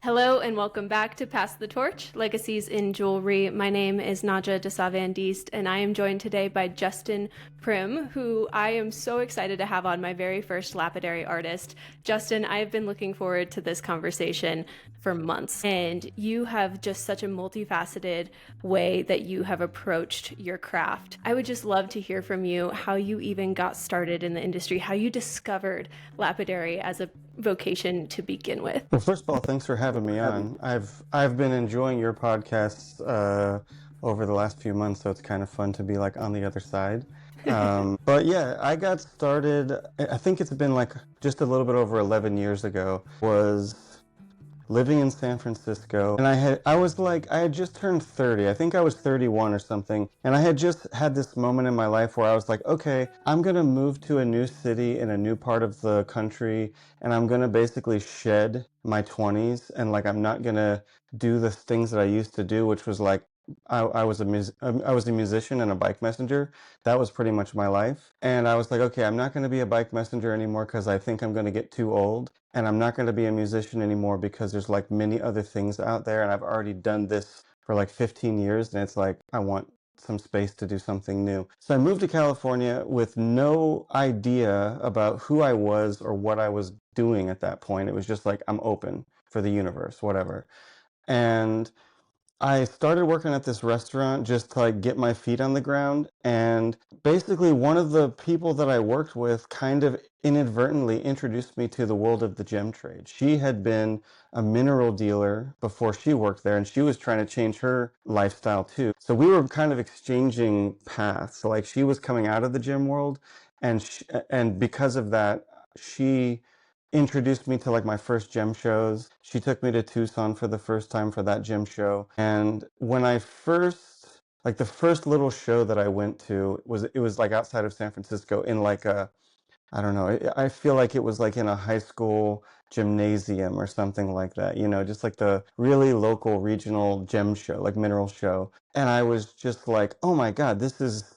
Hello and welcome back to Pass the Torch, Legacies in Jewelry. My name is Nadja de Savandiest and I am joined today by Justin Prim, who I am so excited to have on, my very first lapidary artist. Justin, I have been looking forward to this conversation for months, and you have just such a multifaceted way that you have approached your craft. I would just love to hear from you how you even got started in the industry, how you discovered lapidary as a vocation to begin with. Well, first of all, thanks for having me on. I've been enjoying your podcasts over the last few months, so it's kind of fun to be like on the other side. But yeah, I got started, I think it's been like just a little bit over 11 years ago, was living in San Francisco, and I had just turned 30. I think I was 31 or something, and I had just had this moment in my life where I was like, okay, I'm gonna move to a new city in a new part of the country, and I'm gonna basically shed my 20s, and like I'm not gonna do the things that I used to do, which was like I was a musician and a bike messenger. That was pretty much my life. And I was like, okay, I'm not going to be a bike messenger anymore because I think I'm going to get too old. And I'm not going to be a musician anymore because there's like many other things out there. And I've already done this for like 15 years. And it's like, I want some space to do something new. So I moved to California with no idea about who I was or what I was doing at that point. It was just like, I'm open for the universe, whatever. And I started working at this restaurant just to like get my feet on the ground, and basically one of the people that I worked with kind of inadvertently introduced me to the world of the gem trade. She had been a mineral dealer before she worked there, and she was trying to change her lifestyle too. So we were kind of exchanging paths. So like she was coming out of the gem world, and because of that, she introduced me to like my first gem shows. She took me to Tucson for the first time for that gem show. And when I first, like the first little show that I went to it was like outside of San Francisco in like a, I don't know, I feel like it was like in a high school gymnasium or something like that, just like the really local regional gem show, like mineral show. And I was just like, oh my God, this is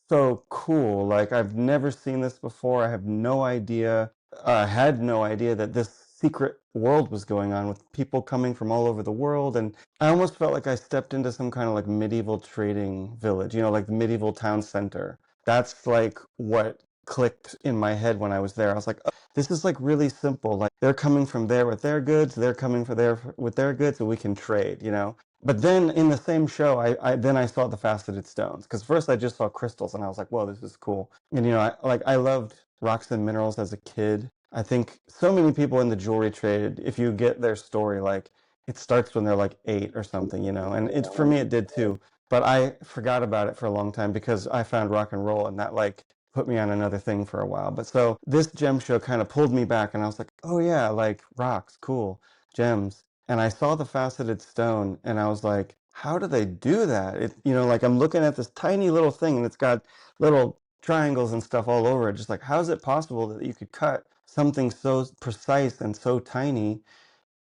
so cool. Like I've never seen this before. I have no idea, had no idea that this secret world was going on with people coming from all over the world. And I almost felt like I stepped into some kind of like medieval trading village, like the medieval town center. That's like what clicked in my head when I was there. I was like, oh, this is like really simple. Like they're coming from there with their goods, they're coming from there with their goods, and we can trade. But then in the same show, I saw the faceted stones, because first I just saw crystals and I was like, whoa, this is cool. And I loved rocks and minerals as a kid. I think so many people in the jewelry trade, if you get their story, like it starts when they're like 8 or something, and for me it did too. But I forgot about it for a long time because I found rock and roll, and that like put me on another thing for a while. But so this gem show kind of pulled me back, and I was like, oh yeah, like rocks, cool, gems. And I saw the faceted stone, and I was like, how do they do that? Like I'm looking at this tiny little thing, and it's got little triangles and stuff all over it. Just like, how is it possible that you could cut something so precise and so tiny?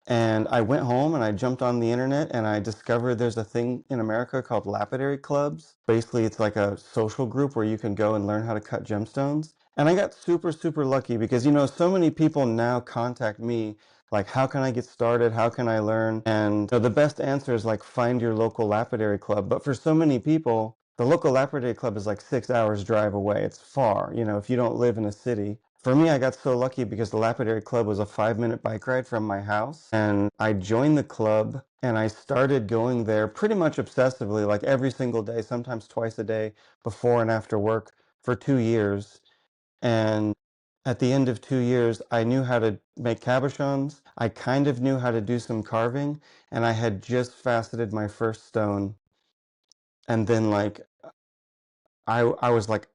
And I went home and I jumped on the internet and I discovered there's a thing in America called lapidary clubs. Basically, it's like a social group where you can go and learn how to cut gemstones. And I got super, super lucky because, so many people now contact me like, how can I get started? How can I learn? And the best answer is like, find your local lapidary club. But for so many people, the local lapidary club is like 6 hours drive away. It's far, if you don't live in a city. For me, I got so lucky because the lapidary club was a 5-minute bike ride from my house. And I joined the club and I started going there pretty much obsessively, like every single day, sometimes twice a day, before and after work for 2 years. And at the end of 2 years, I knew how to make cabochons. I kind of knew how to do some carving, and I had just faceted my first stone. And then like I was like,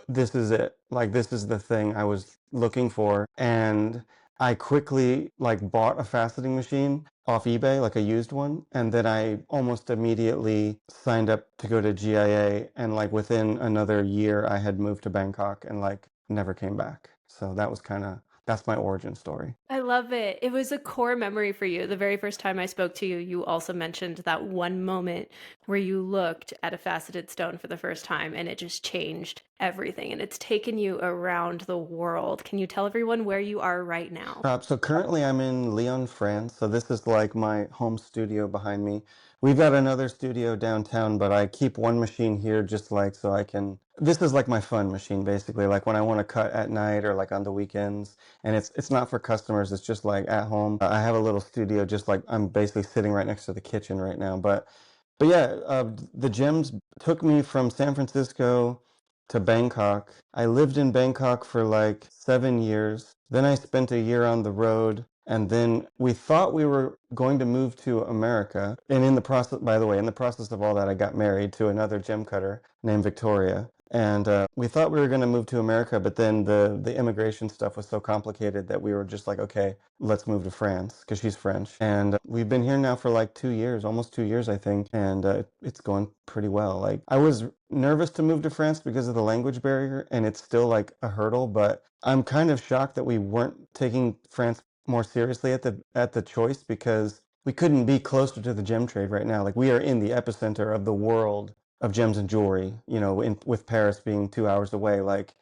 this is it. Like, this is the thing I was looking for. And I quickly like bought a faceting machine off eBay, like a used one. And then I almost immediately signed up to go to GIA. And like within another year, I had moved to Bangkok and like never came back. So that was kind of that's my origin story. I love it. It was a core memory for you. The very first time I spoke to you, you also mentioned that one moment where you looked at a faceted stone for the first time and it just changed everything. And it's taken you around the world. Can you tell everyone where you are right now? So currently I'm in Lyon, France. So this is like my home studio behind me. We've got another studio downtown, but I keep one machine here just like so I can. This is like my fun machine, basically. Like when I want to cut at night or like on the weekends, and it's not for customers. It's just like at home. I have a little studio, just like I'm basically sitting right next to the kitchen right now. But yeah, the gems took me from San Francisco to Bangkok. I lived in Bangkok for like 7 years. Then I spent a year on the road. And then we thought we were going to move to America. And in the process, by the way, in the process of all that, I got married to another gem cutter named Victoria. And we thought we were going to move to America, but then the immigration stuff was so complicated that we were just like, okay, let's move to France because she's French. And we've been here now for like 2 years, almost 2 years, I think. And it's going pretty well. Like I was nervous to move to France because of the language barrier, and it's still like a hurdle, but I'm kind of shocked that we weren't taking France more seriously at the choice because we couldn't be closer to the gem trade right now. Like we are in the epicenter of the world of gems and jewelry, with Paris being 2 hours away. Like,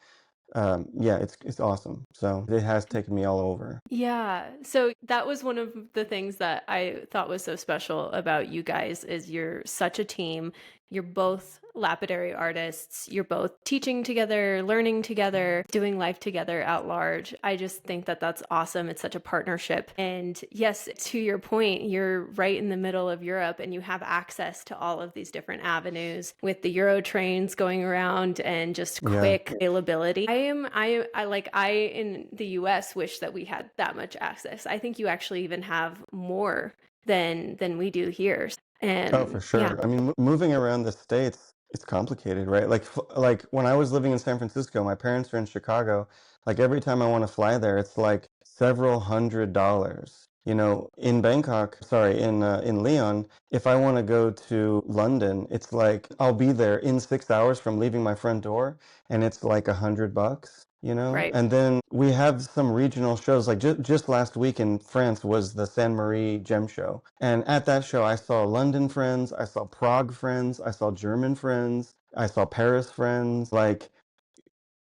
yeah, it's awesome. So it has taken me all over. Yeah. So that was one of the things that I thought was so special about you guys is you're such a team. You're both lapidary artists. You're both teaching together, learning together, doing life together at large. I just think that that's awesome. It's such a partnership. And yes, to your point, you're right in the middle of Europe and you have access to all of these different avenues with the Euro trains going around and just Yeah. quick availability. I in the US wish that we had that much access. I think you actually even have more than we do here. And Oh, for yeah, sure. I mean, moving around the states, it's complicated, right? Like when I was living in San Francisco, my parents are in Chicago. Like every time I want to fly there, it's like several $100s. In Bangkok, sorry, in Lyon, if I want to go to London, it's like I'll be there in 6 hours from leaving my front door, and it's like $100. right. And then we have some regional shows. Like just last week in France was the Saint Marie Gem Show, and at that show I saw London friends, I saw Prague friends, I saw German friends, I saw Paris friends. Like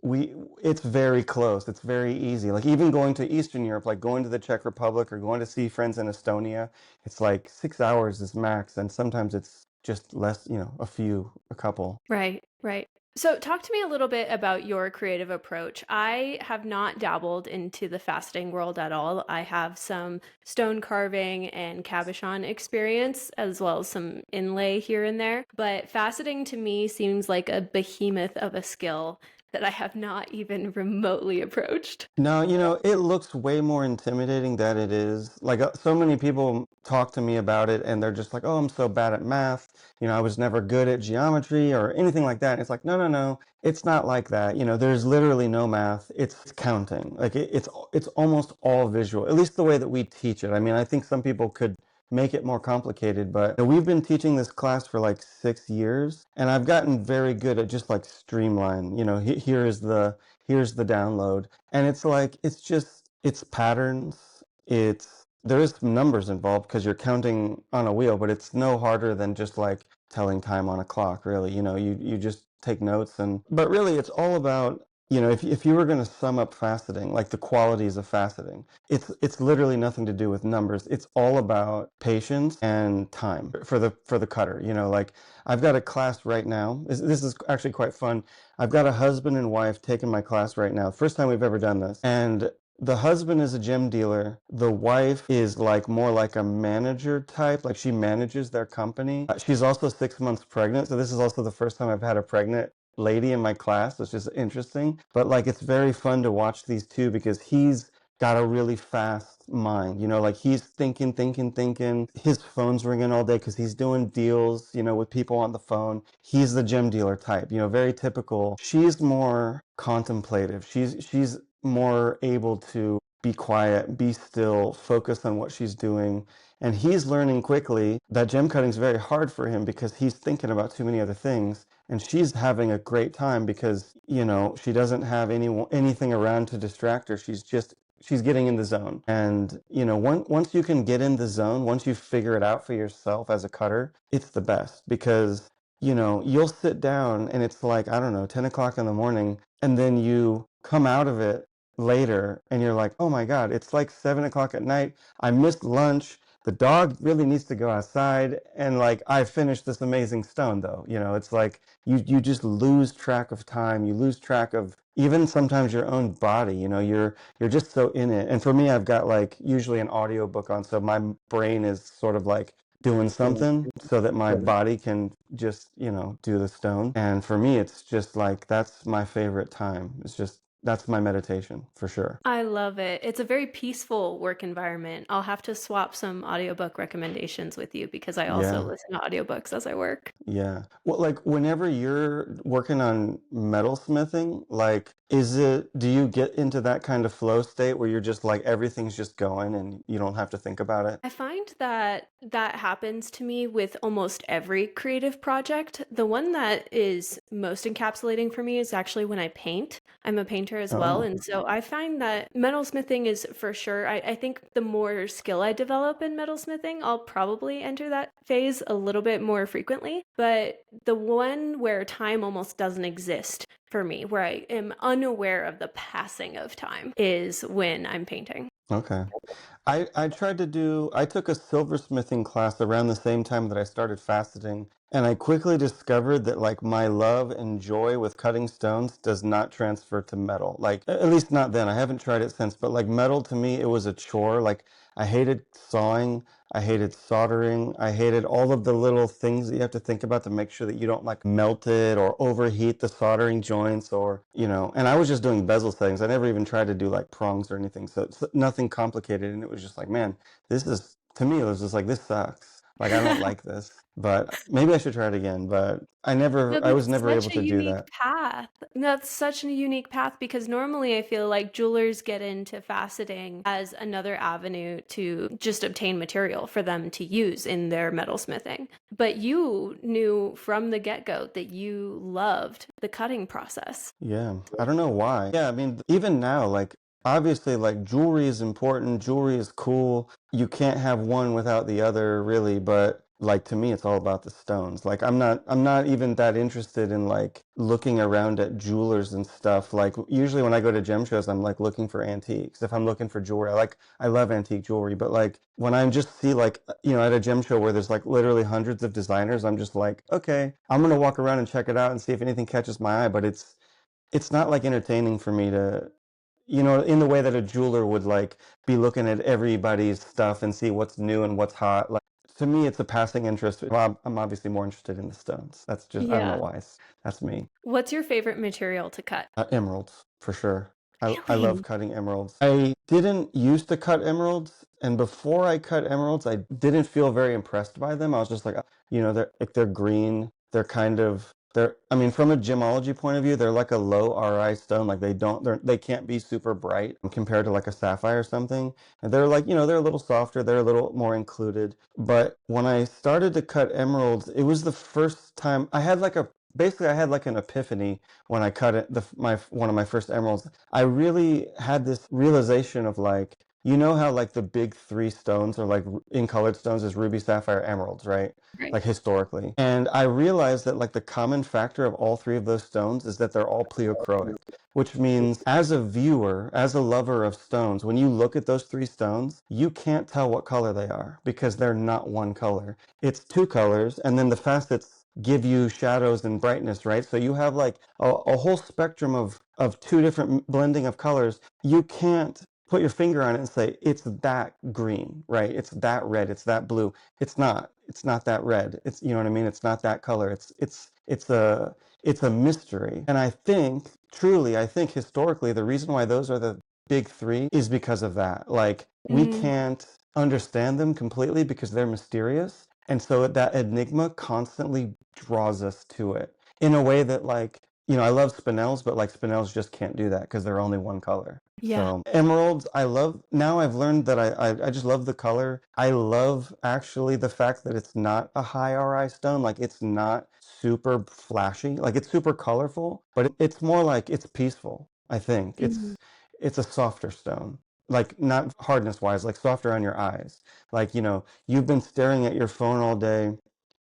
we it's very close, it's very easy. Like even going to Eastern Europe, like going to the Czech Republic or going to see friends in Estonia, it's like 6 hours is max, and sometimes it's just less, a couple. Right, right. So, talk to me a little bit about your creative approach. I have not dabbled into the faceting world at all. I have some stone carving and cabochon experience, as well as some inlay here and there. But faceting to me seems like a behemoth of a skill that I have not even remotely approached. No, it looks way more intimidating than it is. Like so many people talk to me about it and they're just like, "Oh, I'm so bad at math. I was never good at geometry or anything like that." And it's like, "No, no, no. It's not like that. There's literally no math. It's counting. Like it's almost all visual. At least the way that we teach it. I mean, I think some people could make it more complicated, but we've been teaching this class for like 6 years, and I've gotten very good at just like streamline. Here's the download, and it's like it's patterns. There is some numbers involved because you're counting on a wheel, but it's no harder than just like telling time on a clock, really. You just take notes, but really it's all about, if you were going to sum up faceting, like the qualities of faceting, it's literally nothing to do with numbers. It's all about patience and time for the cutter. Like I've got a class right now. This is actually quite fun. I've got a husband and wife taking my class right now. First time we've ever done this. And the husband is a gem dealer. The wife is like more like a manager type. Like she manages their company. She's also 6 months pregnant. So this is also the first time I've had a pregnant lady in my class, which is interesting. But like it's very fun to watch these two because he's got a really fast mind. Like he's thinking, thinking, thinking. His phone's ringing all day because he's doing deals, with people on the phone. He's the gem dealer type, very typical. She's more contemplative. She's more able to be quiet, be still, focus on what she's doing. And he's learning quickly that gem cutting is very hard for him because he's thinking about too many other things. And she's having a great time because, she doesn't have anything around to distract her. She's just she's getting in the zone. And, you know, once you can get in the zone, once you figure it out for yourself as a cutter, it's the best because, you know, you'll sit down and it's like, I don't know, 10 o'clock in the morning, and then you come out of it later and you're like, oh my God, it's like 7 o'clock at night. I missed lunch. The dog really needs to go outside. And like, I finished this amazing stone though. You know, it's like you just lose track of time. You lose track of even sometimes your own body. You know, you're just so in it. And for me, I've got like usually an audio book on, so my brain is sort of like doing something so that my body can just, you know, do the stone. And for me, it's just like that's my favorite time. It's just that's my meditation for sure. I love it. It's a very peaceful work environment. I'll have to swap some audiobook recommendations with you because I also Yeah. listen to audiobooks as I work. Yeah. Well, like whenever you're working on metalsmithing, like do you get into that kind of flow state where you're just like everything's just going and you don't have to think about it? I find that that happens to me with almost every creative project. The one that is most encapsulating for me is actually when I paint. I'm a painter as well. Oh, And so I find that metalsmithing is for sure, I think the more skill I develop in metalsmithing, I'll probably enter that phase a little bit more frequently. But the one where time almost doesn't exist for me, where I am unaware of the passing of time, is when I'm painting. okay. I took a silversmithing class around the same time that I started faceting, and I quickly discovered that like my love and joy with cutting stones does not transfer to metal. Like at least not then. I haven't tried it since, but like metal to me, it was a chore. Like I hated sawing, I hated soldering, I hated all of the little things that you have to think about to make sure that you don't like melt it or overheat the soldering joints or, you know, and I was just doing bezel settings. I never even tried to do like prongs or anything. So it's nothing complicated. And it was just like, man, to me, it was just like, this sucks. Like, I don't like this, but maybe I should try it again. But No, I was that's never able such a to do unique that. path. That's such a unique path because normally I feel like jewelers get into faceting as another avenue to just obtain material for them to use in their metalsmithing. But you knew from the get-go that you loved the cutting process. Yeah, I don't know why. Yeah, I mean, even now, like obviously, like jewelry is important, jewelry is cool. You can't have one without the other, really, but like to me, it's all about the stones. Like I'm not even that interested in like looking around at jewelers and stuff. Like usually when I go to gem shows, I'm like looking for antiques. If I'm looking for jewelry, I love antique jewelry, but like when I just see like, you know, at a gem show where there's like literally hundreds of designers, I'm just like, okay, I'm gonna walk around and check it out and see if anything catches my eye, but it's not like entertaining for me to, you know, in the way that a jeweler would like be looking at everybody's stuff and see what's new and what's hot. Like to me, it's a passing interest. Well, I'm obviously more interested in the stones. That's just, I don't know Yeah. why. That's me. What's your favorite material to cut? Emeralds, for sure. I love Really? cutting emeralds. I didn't used to cut emeralds, and before I cut emeralds, I didn't feel very impressed by them. I was just like, you know, they're green. I mean, from a gemology point of view, they're like a low RI stone. Like they can't be super bright compared to like a sapphire or something. And they're like, you know, they're a little softer, they're a little more included. But when I started to cut emeralds, it was the first time I had like an epiphany when I cut one of my first emeralds. I really had this realization of like, you know how like the big three stones are like in colored stones is ruby, sapphire, emeralds, right? Right. Like historically. And I realized that like the common factor of all three of those stones is that they're all pleochroic, which means as a viewer, as a lover of stones, when you look at those three stones, you can't tell what color they are because they're not one color. It's two colors, and then the facets give you shadows and brightness, right? So you have like a whole spectrum of two different blending of colors. You can't put your finger on it and say it's that green, right? It's that red, it's that blue. It's not. It's not that red. It's, you know what I mean? It's not that color. It's a mystery. And I think historically the reason why those are the big three is because of that. Like we Mm, can't understand them completely because they're mysterious. And so that enigma constantly draws us to it in a way that like, you know, I love spinels, but like spinels just can't do that because they're only one color. yeah. So emeralds, I love. Now I've learned that I just love the color. I love actually the fact that it's not a high RI stone. Like it's not super flashy. Like it's super colorful, but it's more like it's peaceful. I think Mm. it's a softer stone. like not hardness wise, like softer on your eyes. Like, you've been staring at your phone all day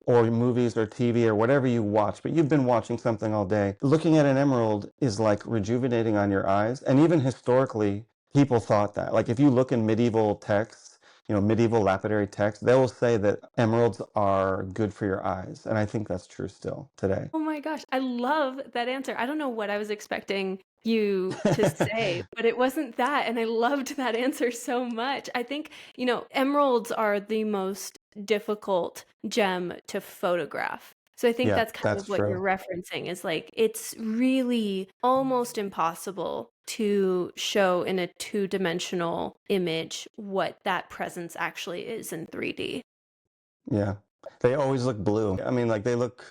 or movies or TV or whatever you watch, but you've been watching something all day. Looking at an emerald is like rejuvenating on your eyes. And even historically, people thought that. Like if you look in medieval texts, medieval lapidary texts, they will say that emeralds are good for your eyes. And I think that's true still today. Oh my gosh, I love that answer. I don't know what I was expecting you to say, but it wasn't that. And I loved that answer so much. I think, emeralds are the most difficult gem to photograph. So I think Yeah, that's kind that's of what you're true. referencing is like it's really almost impossible to show in a two-dimensional image what that presence actually is in 3D. Yeah. They always look blue. I mean, like they look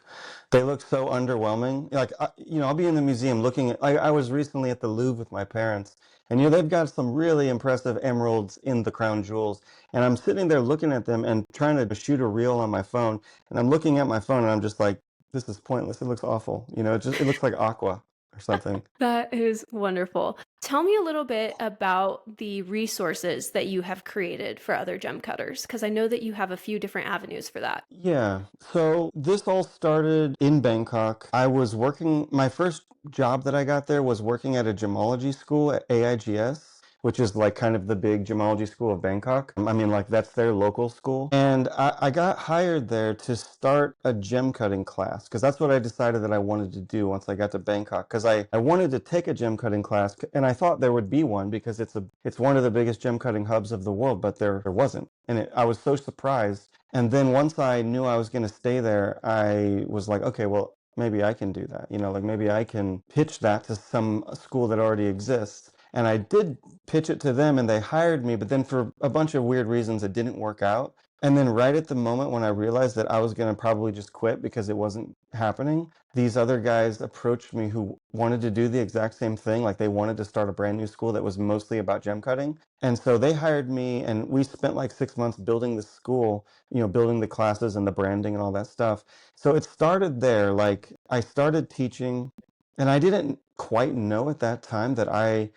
so underwhelming. Like, I'll be in the museum looking at, I was recently at the Louvre with my parents, and they've got some really impressive emeralds in the crown jewels. And I'm sitting there looking at them and trying to shoot a reel on my phone. And I'm looking at my phone and I'm just like, this is pointless. It looks awful. It looks like aqua or something. That is wonderful. Tell me a little bit about the resources that you have created for other gem cutters, because I know that you have a few different avenues for that. Yeah. So this all started in Bangkok. I was working, my first job that I got there was working at a gemology school at AIGS, which is like kind of the big gemology school of Bangkok. I mean, like that's their local school. And I got hired there to start a gem cutting class because that's what I decided that I wanted to do once I got to Bangkok. Because I wanted to take a gem cutting class and I thought there would be one because it's one of the biggest gem cutting hubs of the world, but there wasn't. And I was so surprised. And then once I knew I was going to stay there, I was like, okay, well, maybe I can do that. Like maybe I can pitch that to some school that already exists. And I did pitch it to them and they hired me, but then for a bunch of weird reasons, it didn't work out. And then right at the moment when I realized that I was going to probably just quit because it wasn't happening, these other guys approached me who wanted to do the exact same thing. Like they wanted to start a brand new school that was mostly about gem cutting. And so they hired me and we spent like 6 months building this school, building the classes and the branding and all that stuff. So it started there. Like I started teaching and I didn't quite know at that time that I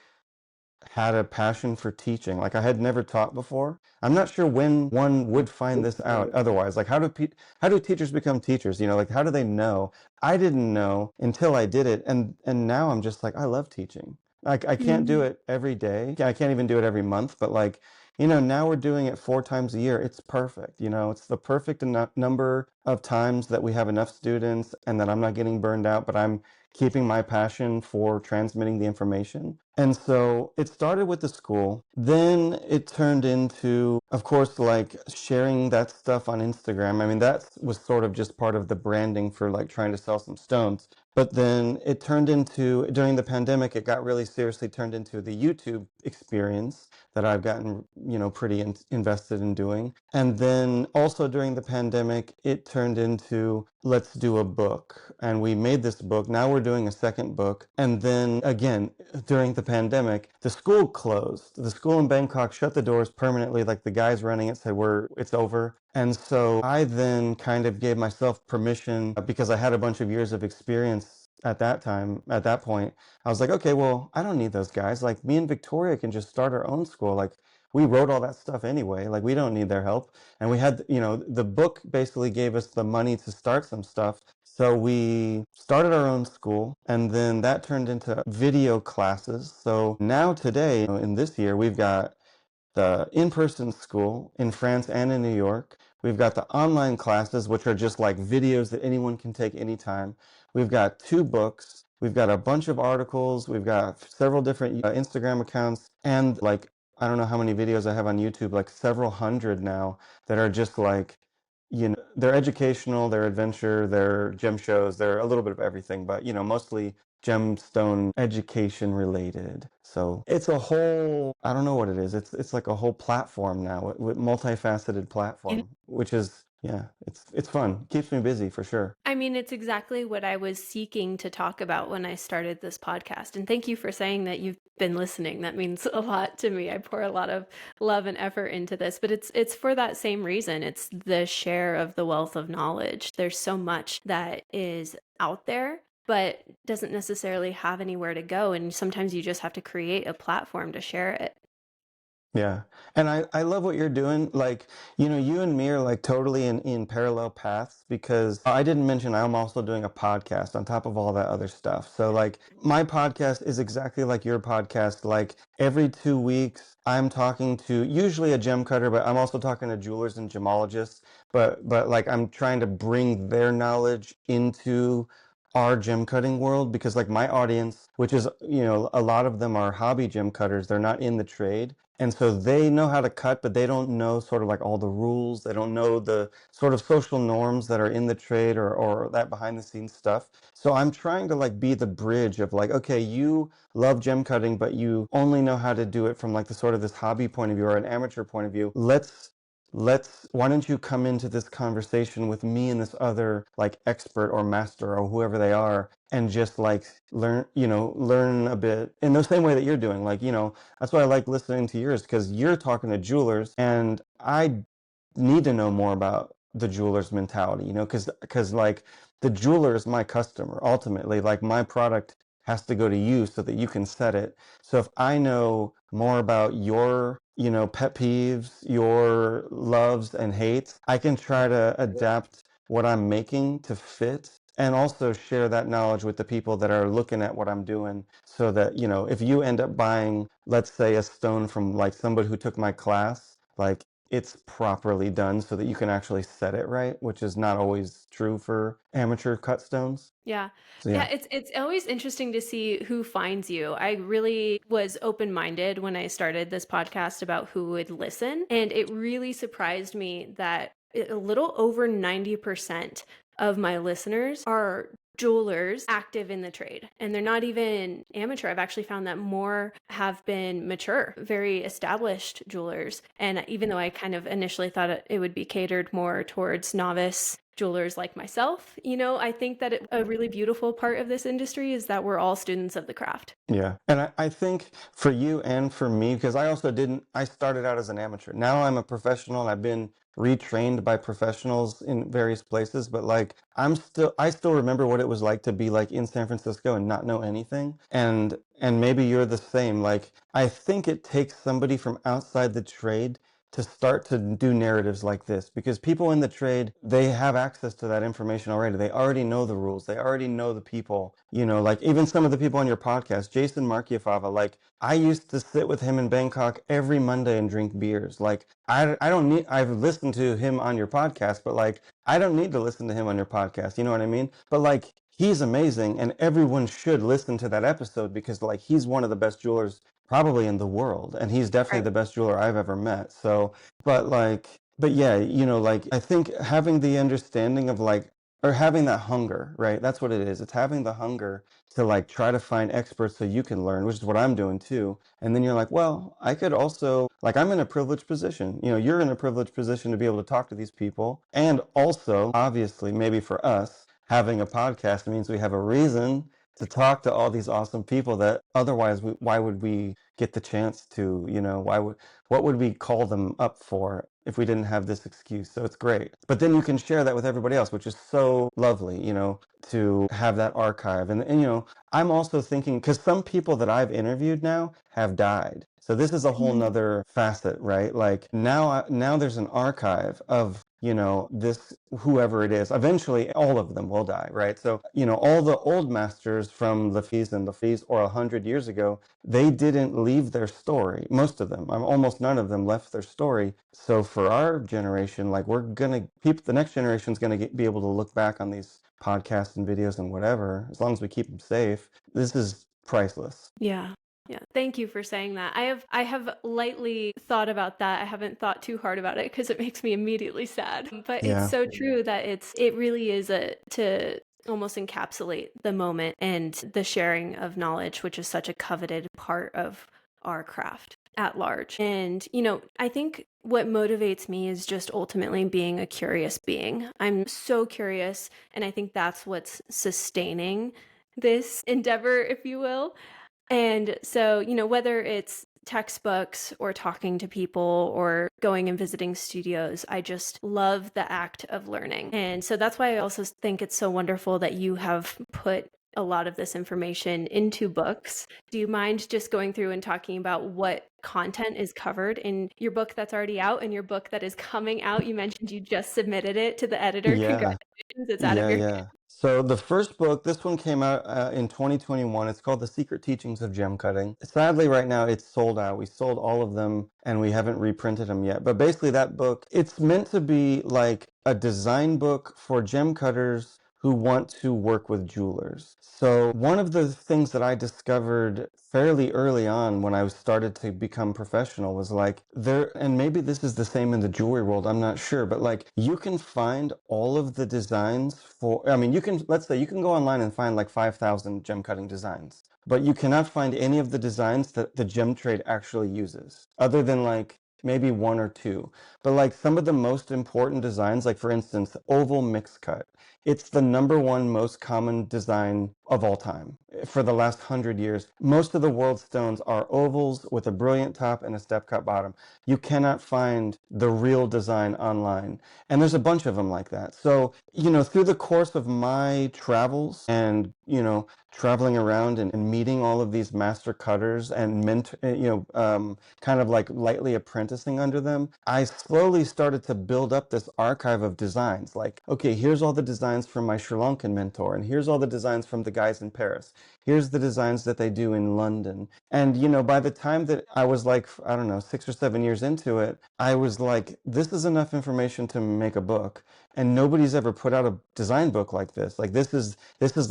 had a passion for teaching. Like I had never taught before. I'm not sure when one would find this out otherwise. Like how do teachers become teachers? Like how do they know? I didn't know until I did it and now I'm just like I love teaching. Like I can't do Mhm. it every day. I can't even do it every month, but like now we're doing it 4 times a year. It's perfect. It's the perfect number of times that we have enough students and that I'm not getting burned out, but I'm keeping my passion for transmitting the information. And so it started with the school. Then it turned into, of course, like sharing that stuff on Instagram. I mean, that was sort of just part of the branding for like trying to sell some stones. But then it turned into, during the pandemic, it got really seriously turned into the YouTube experience that I've gotten, pretty invested in doing. And then also during the pandemic, it turned into let's do a book. And we made this book. Now we're doing a second book. And then again, during the pandemic, the school closed. The school in Bangkok shut the doors permanently. Like the guys running it said, it's over. And so I then kind of gave myself permission because I had a bunch of years of experience at that time, at that point. I was like, okay, well, I don't need those guys. Like me and Victoria can just start our own school. Like we wrote all that stuff anyway. Like we don't need their help. And we had, the book basically gave us the money to start some stuff. So we started our own school and then that turned into video classes. So now today, in this year, we've got the in-person school in France and in New York. We've got the online classes, which are just like videos that anyone can take anytime. We've got 2 books. We've got a bunch of articles. We've got several different Instagram accounts and like, I don't know how many videos I have on YouTube, like several hundred now that are just like, they're educational, they're adventure, they're gem shows, they're a little bit of everything, but mostly gemstone education related. So it's a whole, I don't know what it is. It's like a whole platform now, with multifaceted platform, which is yeah, it's fun. Keeps me busy for sure. I mean, it's exactly what I was seeking to talk about when I started this podcast. And thank you for saying that you've been listening. That means a lot to me. I pour a lot of love and effort into this, but it's for that same reason. It's the share of the wealth of knowledge. There's so much that is out there, but doesn't necessarily have anywhere to go. And sometimes you just have to create a platform to share it. Yeah. And I love what you're doing. Like, you and me are like totally in parallel paths because I didn't mention I'm also doing a podcast on top of all that other stuff. So like my podcast is exactly like your podcast. Like every 2 weeks, I'm talking to usually a gem cutter, but I'm also talking to jewelers and gemologists. But like I'm trying to bring their knowledge into our gem cutting world because like my audience, which is, a lot of them are hobby gem cutters, they're not in the trade. And so they know how to cut, but they don't know sort of like all the rules. They don't know the sort of social norms that are in the trade or that behind the scenes stuff. So I'm trying to like be the bridge of like, okay, you love gem cutting, but you only know how to do it from like the sort of this hobby point of view or an amateur point of view. Why don't you come into this conversation with me and this other like expert or master or whoever they are and just like learn a bit in the same way that you're doing. Like, that's why I like listening to yours because you're talking to jewelers, and I need to know more about the jeweler's mentality, because like the jeweler is my customer ultimately. Like my product has to go to you so that you can set it. So if I know more about your, pet peeves, your loves and hates, I can try to adapt what I'm making to fit and also share that knowledge with the people that are looking at what I'm doing so that, if you end up buying, let's say, a stone from like somebody who took my class, like it's properly done so that you can actually set it right, which is not always true for amateur cut stones. Yeah. So Yeah, yeah. it's always interesting to see who finds you. I really was open-minded when I started this podcast about who would listen, and it really surprised me that a little over 90% of my listeners are jewelers active in the trade, and they're not even amateur. I've actually found that more have been mature, very established jewelers. And even though I kind of initially thought it would be catered more towards novice jewelers like myself, I think that a really beautiful part of this industry is that we're all students of the craft. Yeah. And I think for you and for me, because I started out as an amateur. Now I'm a professional and I've been retrained by professionals in various places, but like I still remember what it was like to be like in San Francisco and not know anything. And maybe you're the same. Like I think it takes somebody from outside the trade to start to do narratives like this because people in the trade, they have access to that information already. They already know the rules. They already know the people, like even some of the people on your podcast, Jason Markiafava, like I used to sit with him in Bangkok every Monday and drink beers. Like I don't need, I've listened to him on your podcast, but like I don't need to listen to him on your podcast. You know what I mean? But like he's amazing and everyone should listen to that episode because like he's one of the best jewelers probably in the world, and he's definitely Right. the best jeweler I've ever met. So, but yeah, like I think having the understanding of like, or having that hunger, right? That's what it is. It's having the hunger to like try to find experts so you can learn, which is what I'm doing too. And then you're like, well, I could also, like, I'm in a privileged position. You're in a privileged position to be able to talk to these people. And also, obviously, maybe for us, having a podcast means we have a reason to talk to all these awesome people that otherwise why would we get the chance to, what would we call them up for if we didn't have this excuse? So it's great. But then you can share that with everybody else, which is so lovely, to have that archive. And I'm also thinking, because some people that I've interviewed now have died. So this is a whole Mhm. nother facet, right? Like now there's an archive of this, whoever it is. Eventually all of them will die, right? So all the old masters from the fees or 100 years ago, they didn't leave their story. Most of them, almost none of them left their story. So for our generation, like the next generation is gonna be able to look back on these podcasts and videos and whatever, as long as we keep them safe. This is priceless. Yeah. Yeah. Thank you for saying that. I have lightly thought about that. I haven't thought too hard about it because it makes me immediately sad. But it's Yeah. so true that it really is a to almost encapsulate the moment and the sharing of knowledge, which is such a coveted part of our craft at large. And, I think what motivates me is just ultimately being a curious being. I'm so curious, and I think that's what's sustaining this endeavor, if you will. And so, whether it's textbooks or talking to people or going and visiting studios, I just love the act of learning. And so that's why I also think it's so wonderful that you have put a lot of this information into books. Do you mind just going through and talking about what content is covered in your book that's already out and your book that is coming out. You mentioned you just submitted it to the editor. Yeah. Congratulations, it's out of Yeah, your yeah. So the first book, this one came out in 2021. It's called The Secret Teachings of Gem Cutting. Sadly, right now it's sold out. We sold all of them and we haven't reprinted them yet. But basically that book, it's meant to be like a design book for gem cutters who want to work with jewelers. So one of the things that I discovered fairly early on when I started to become professional was like there, and maybe this is the same in the jewelry world, I'm not sure, but like you can find all of the designs for, I mean, you can, let's say you can go online and find like 5,000 gem cutting designs, but you cannot find any of the designs that the gem trade actually uses, other than like maybe one or two. But like some of the most important designs, like for instance, oval mix cut, it's the number one most common design of all time. For the last 100 years, most of the world's stones are ovals with a brilliant top and a step cut bottom. You cannot find the real design online. And there's a bunch of them like that. So, through the course of my travels and, traveling around and meeting all of these master cutters and kind of like lightly apprenticing under them, I slowly started to build up this archive of designs. Like, okay, here's all the designs from my Sri Lankan mentor, and here's all the designs from the guys in Paris. Here's the designs that they do in London. And, by the time that I was like, I don't know, 6 or 7 years into it, I was like, this is enough information to make a book. And nobody's ever put out a design book like this. Like this is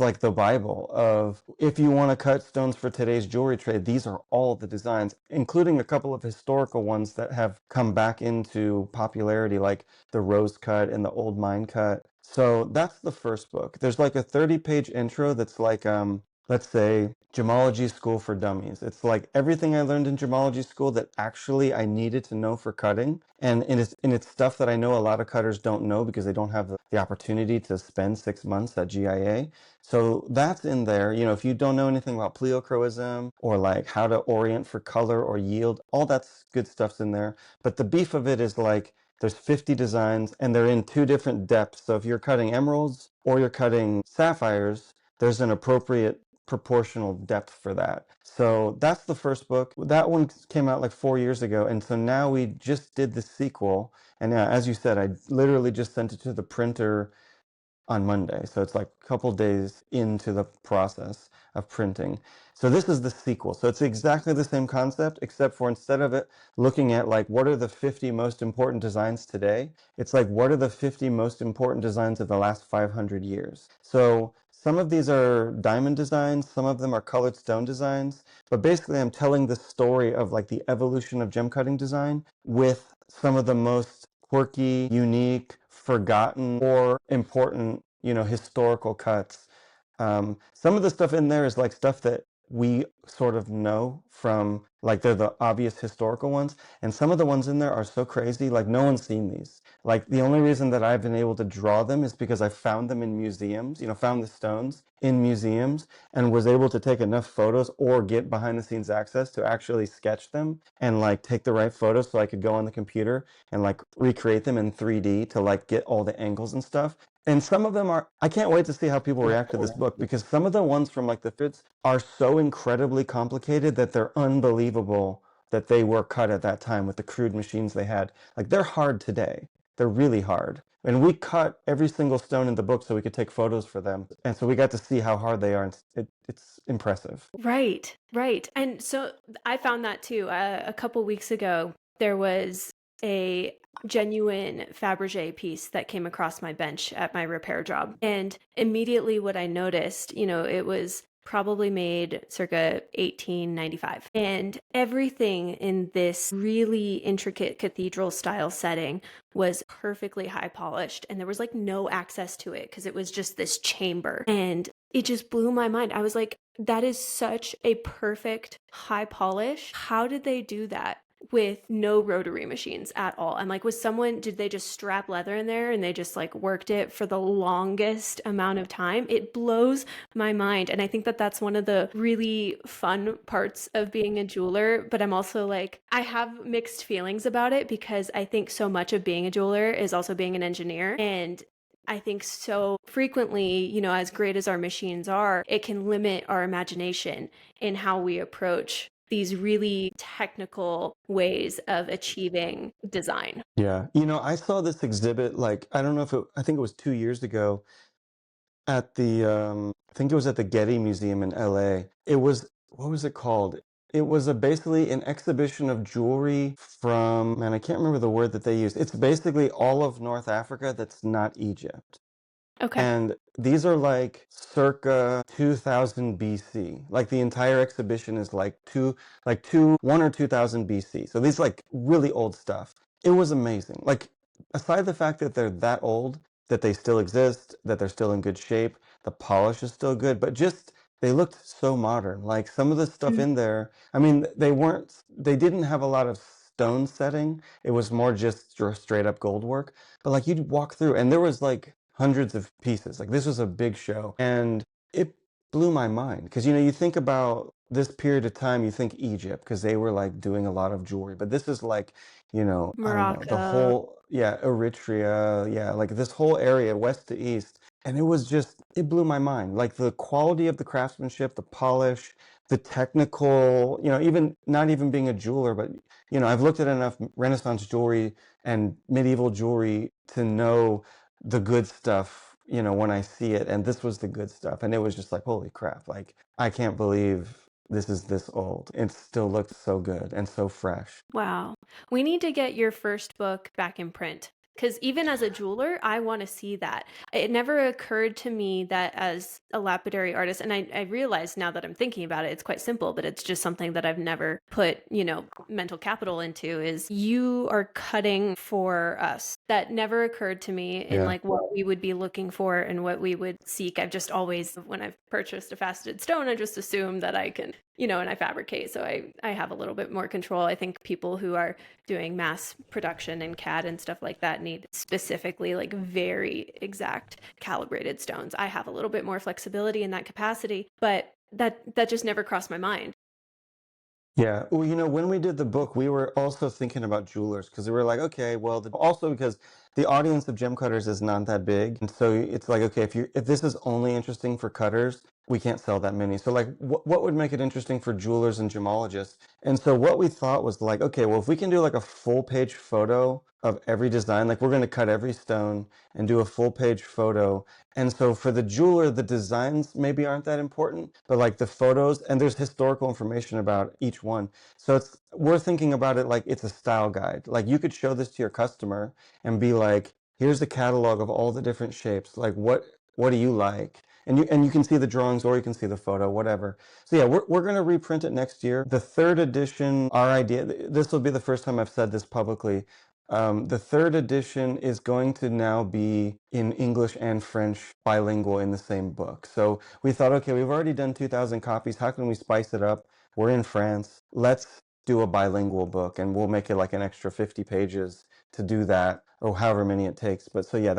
like the Bible of if you want to cut stones for today's jewelry trade, these are all the designs, including a couple of historical ones that have come back into popularity, like the rose cut and the old mine cut. So that's the first book. There's like a 30-page intro that's like let's say gemology school for dummies. It's like everything I learned in gemology school that actually I needed to know for cutting. And it's stuff that I know a lot of cutters don't know because they don't have the opportunity to spend 6 months at GIA. So that's in there. If you don't know anything about pleochroism or like how to orient for color or yield, all that's good stuff's in there. But the beef of it is like there's 50 designs and they're in two different depths. So if you're cutting emeralds or you're cutting sapphires, there's an appropriate proportional depth for that. So that's the first book. That one came out like 4 years ago. And so now we just did the sequel. And as you said, I literally just sent it to the printer on Monday. So it's like a couple days into the process of printing. So this is the sequel. So it's exactly the same concept, except for instead of it looking at like what are the 50 most important designs today, it's like what are the 50 most important designs of the last 500 years. So some of these are diamond designs, some of them are colored stone designs, but basically I'm telling the story of like the evolution of gem cutting design with some of the most quirky, unique, forgotten, or important, historical cuts. Some of the stuff in there is like stuff that we sort of know from, like they're the obvious historical ones. And some of the ones in there are so crazy, like no one's seen these. Like the only reason that I've been able to draw them is because I found them in museums, found the stones in museums and was able to take enough photos or get behind the scenes access to actually sketch them and like take the right photos so I could go on the computer and like recreate them in 3D to like get all the angles and stuff. And some of them are, I can't wait to see how people react to this book because some of the ones from like the fits are so incredibly complicated that they're unbelievable that they were cut at that time with the crude machines they had. Like they're hard today. They're really hard. And we cut every single stone in the book so we could take photos for them. And so we got to see how hard they are. And it's impressive. Right, right. And so I found that too. A couple weeks ago, there was a genuine Fabergé piece that came across my bench at my repair job. And immediately what I noticed, it was probably made circa 1895. And everything in this really intricate cathedral style setting was perfectly high polished. And there was like no access to it because it was just this chamber. And it just blew my mind. I was like, that is such a perfect high polish. How did they do that with no rotary machines at all? I'm like, did they just strap leather in there and they just like worked it for the longest amount of time? It blows my mind. And I think that that's one of the really fun parts of being a jeweler. But I'm also like, I have mixed feelings about it because I think so much of being a jeweler is also being an engineer. And I think so frequently, as great as our machines are, it can limit our imagination in how we approach these really technical ways of achieving design. Yeah. You know, I saw this exhibit, like, I don't know if I think it was 2 years ago at I think it was at the Getty Museum in LA. It was, what was it called? It was basically an exhibition of jewelry from, man, I can't remember the word that they used. It's basically all of North Africa that's not Egypt. Okay. And these are like circa 2000 BC. Like the entire exhibition is like 1 or 2,000 BC. So these like really old stuff. It was amazing. Like aside the fact that they're that old, that they still exist, that they're still in good shape, the polish is still good, but just they looked so modern. Like some of the stuff Mm. in there, I mean, they didn't have a lot of stone setting. It was more just straight up gold work. But like you'd walk through and there was like hundreds of pieces. Like this was a big show and it blew my mind because you think about this period of time, you think Egypt because they were like doing a lot of jewelry. But this is like, I don't know, the Morocco. whole, yeah, Eritrea, yeah, like this whole area, west to east. And it blew my mind. Like the quality of the craftsmanship, the polish, the technical, even not even being a jeweler, but I've looked at enough Renaissance jewelry and medieval jewelry to know the good stuff, when I see it. And this was the good stuff. And it was just like, holy crap. Like, I can't believe this is this old. It still looks so good and so fresh. Wow. We need to get your first book back in print. Because even as a jeweler, I want to see that. It never occurred to me that as a lapidary artist, and I realize now that I'm thinking about it, it's quite simple, but it's just something that I've never put, mental capital into is you are cutting for us. That never occurred to me in Yeah. like what we would be looking for and what we would seek. I've just always, when I've purchased a faceted stone, I just assume that I can, and I fabricate. So I have a little bit more control. I think people who are doing mass production and CAD and stuff like that need specifically like very exact calibrated stones. I have a little bit more flexibility in that capacity, but that just never crossed my mind. Yeah. Well, when we did the book, we were also thinking about jewelers because we were like, okay, well, also because the audience of gem cutters is not that big. And so it's like, okay, if this is only interesting for cutters, we can't sell that many. So like what would make it interesting for jewelers and gemologists? And so what we thought was like, okay, well, if we can do like a full page photo of every design, like we're going to cut every stone and do a full page photo. And so for the jeweler, the designs maybe aren't that important, but like the photos, and there's historical information about each one. So we're thinking about it like it's a style guide. Like you could show this to your customer and be like, here's the catalog of all the different shapes. Like what do you like? And you can see the drawings or you can see the photo, whatever. So yeah, we're going to reprint it next year. The third edition, our idea, this will be the first time I've said this publicly. The third edition is going to now be in English and French bilingual in the same book. So we thought, okay, we've already done 2,000 copies. How can we spice it up? We're in France. Let's do a bilingual book and we'll make it like an extra 50 pages to do that or however many it takes. But so yeah,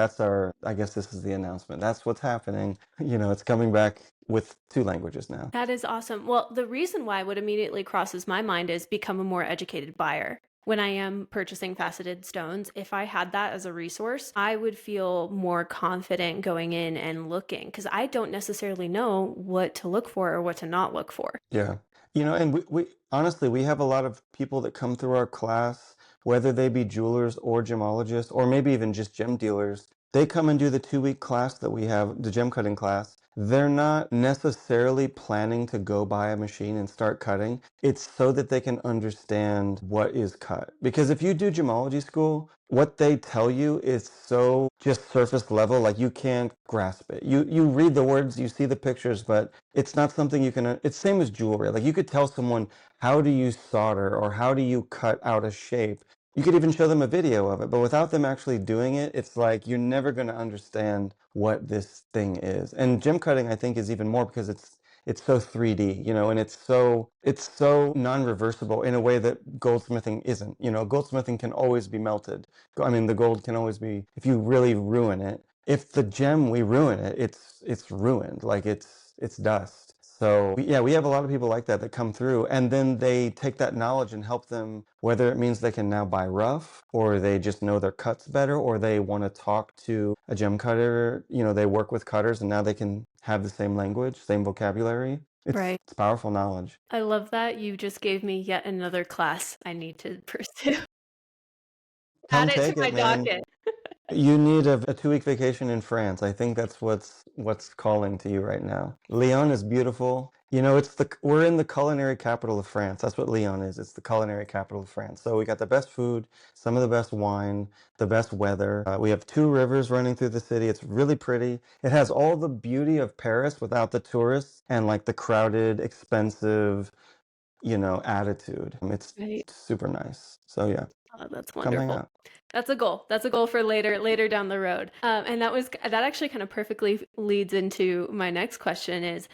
I guess this is the announcement. That's what's happening. It's coming back with 2 languages now. That is awesome. Well, the reason why what immediately crosses my mind is become a more educated buyer. When I am purchasing faceted stones, if I had that as a resource, I would feel more confident going in and looking because I don't necessarily know what to look for or what to not look for. Yeah. And we honestly, we have a lot of people that come through our class, whether they be jewelers or gemologists, or maybe even just gem dealers. They come and do the 2-week class that we have, the gem cutting class. They're not necessarily planning to go buy a machine and start cutting. It's so that they can understand what is cut. Because if you do gemology school, what they tell you is so just surface level, like you can't grasp it. You read the words, you see the pictures, but it's not something you can, it's same as jewelry. Like you could tell someone, how do you solder or how do you cut out a shape? You could even show them a video of it, but without them actually doing it, it's like you're never going to understand what this thing is. And gem cutting, I think, is even more because it's so 3D, and it's so non-reversible in a way that goldsmithing isn't. Goldsmithing can always be melted. I mean, the gold can always be, if you really ruin it. If the gem we ruin it, it's ruined. Like it's dust. So yeah, we have a lot of people like that come through and then they take that knowledge and help them, whether it means they can now buy rough or they just know their cuts better or they want to talk to a gem cutter, they work with cutters and now they can have the same language, same vocabulary. Right. It's powerful knowledge. I love that. You just gave me yet another class I need to pursue. Come Add it to take my it, man. docket. You need a 2 week vacation in France. I think that's what's calling to you right now. Lyon is beautiful. You know, we're in the culinary capital of France. That's what Lyon is. It's the culinary capital of France. So we got the best food, some of the best wine, the best weather. We have two rivers running through the city. It's really pretty. It has all the beauty of Paris without the tourists and like the crowded, expensive, attitude. It's Right. super nice. So yeah, Oh, that's come hang wonderful. out. That's a goal. That's a goal for later down the road. And that actually kind of perfectly leads into my next question is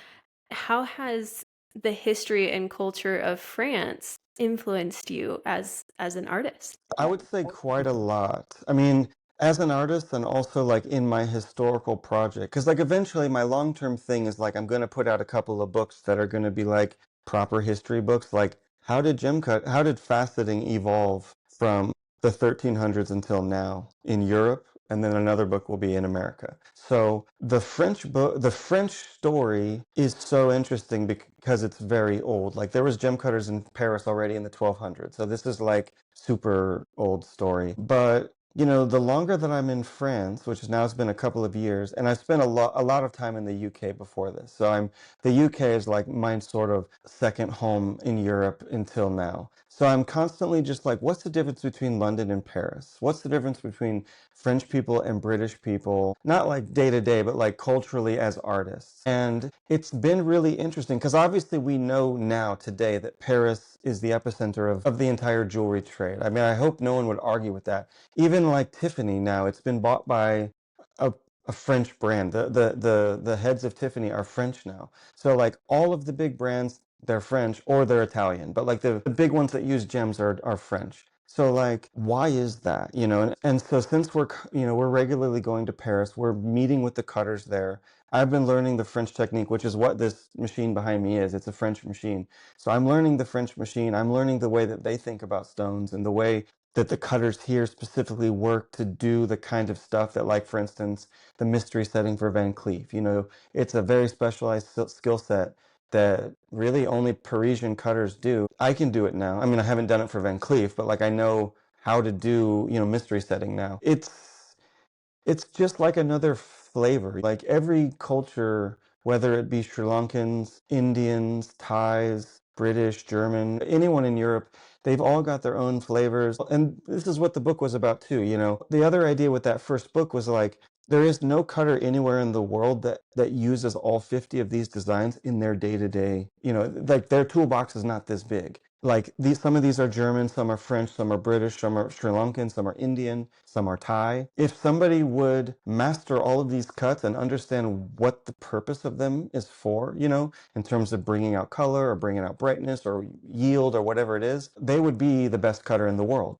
how has the history and culture of France influenced you as an artist? I would say quite a lot. I mean, as an artist and also like in my historical project, because like eventually my long-term thing is like I'm going to put out a couple of books that are going to be like proper history books, like how did faceting evolve from the 1300s until now in Europe, and then another book will be in America. So the French story is so interesting because it's very old. Like there was gem cutters in Paris already in the 1200s. So this is like super old story. But the longer that I'm in France, which now has been a couple of years, and I spent a lot of time in the UK before this. So the UK is like my sort of second home in Europe until now. So I'm constantly just like, what's the difference between London and Paris? What's the difference between French people and British people? Not like day to day, but like culturally as artists. And it's been really interesting because obviously we know now today that Paris is the epicenter of the entire jewelry trade. I mean, I hope no one would argue with that. Even like Tiffany now, it's been bought by a a French brand. The heads of Tiffany are French now. So like all of the big brands, they're French or they're Italian, but like the big ones that use gems are French. So like, why is that? And so since we're regularly going to Paris, we're meeting with the cutters there. I've been learning the French technique, which is what this machine behind me is. It's a French machine. So I'm learning the French machine. I'm learning the way that they think about stones and the way that the cutters here specifically work to do the kind of stuff that, like, for instance, the mystery setting for Van Cleef. It's a very specialized skill set that really only Parisian cutters do. I can do it now. I mean, I haven't done it for Van Cleef, but like I know how to do, mystery setting now. It's just like another flavor. Like every culture, whether it be Sri Lankans, Indians, Thais, British, German, anyone in Europe, they've all got their own flavors. And this is what the book was about too. The other idea with that first book was like, there is no cutter anywhere in the world that uses all 50 of these designs in their day-to-day, like their toolbox is not this big. Like some of these are German, some are French, some are British, some are Sri Lankan, some are Indian, some are Thai. If somebody would master all of these cuts and understand what the purpose of them is for, in terms of bringing out color or bringing out brightness or yield or whatever it is, they would be the best cutter in the world.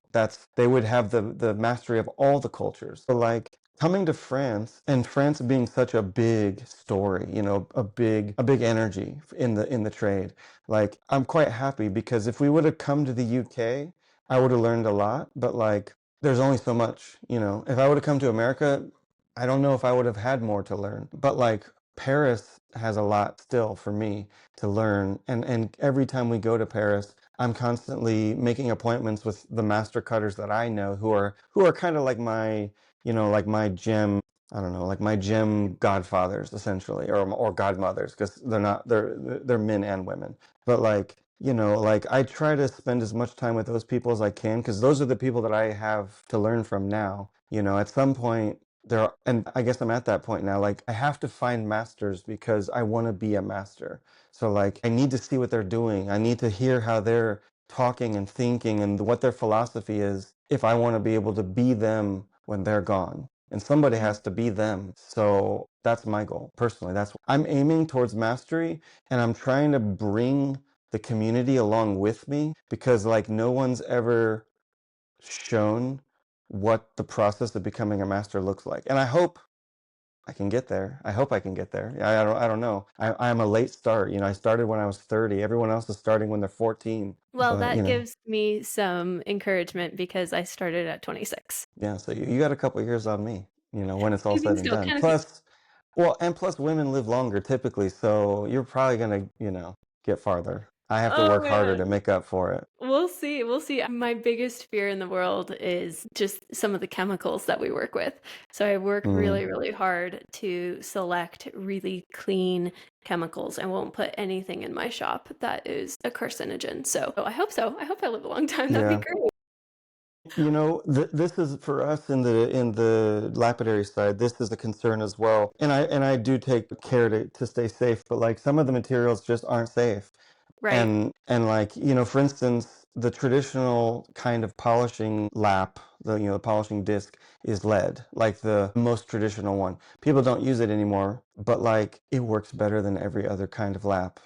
They would have the mastery of all the cultures. So like coming to France and France being such a big story, a big energy in the trade. Like I'm quite happy because if we would have come to the UK, I would have learned a lot, but like there's only so much. If I would have come to America, I don't know if I would have had more to learn. But like Paris has a lot still for me to learn. And every time we go to Paris, I'm constantly making appointments with the master cutters that I know who are kind of like like my gem, I don't know, like my gem godfathers essentially, or godmothers, because they're men and women. But like I try to spend as much time with those people as I can because those are the people that I have to learn from now. At some point and I guess I'm at that point now. Like I have to find masters because I want to be a master. So like I need to see what they're doing. I need to hear how they're talking and thinking and what their philosophy is if I want to be able to be them when they're gone. And somebody has to be them. So that's my goal personally. I'm aiming towards mastery, and I'm trying to bring the community along with me because like no one's ever shown what the process of becoming a master looks like. And I hope I can get there. I hope I can get there. I don't know. I'm a late start. I started when I was 30. Everyone else is starting when they're 14. Well, But, that gives me some encouragement because I started at 26. yeah, so you got a couple years on me, when it's all Even said and still, done. kind of. Plus, Well, and plus women live longer typically, so you're probably gonna, get farther. I have to Oh work harder to man. make up for it. We'll see. We'll see. My biggest fear in the world is just some of the chemicals that we work with. So I work Mm, really, really hard to select really clean chemicals. I won't put anything in my shop that is a carcinogen. So I hope so. I hope I live a long time. That'd be yeah. great. This is for us in the lapidary side. This is a concern as well, and I do take care to stay safe. But like some of the materials just aren't safe. Right. And like, for instance, the traditional kind of polishing lap, the polishing disc is lead, like the most traditional one. People don't use it anymore, but like it works better than every other kind of lap.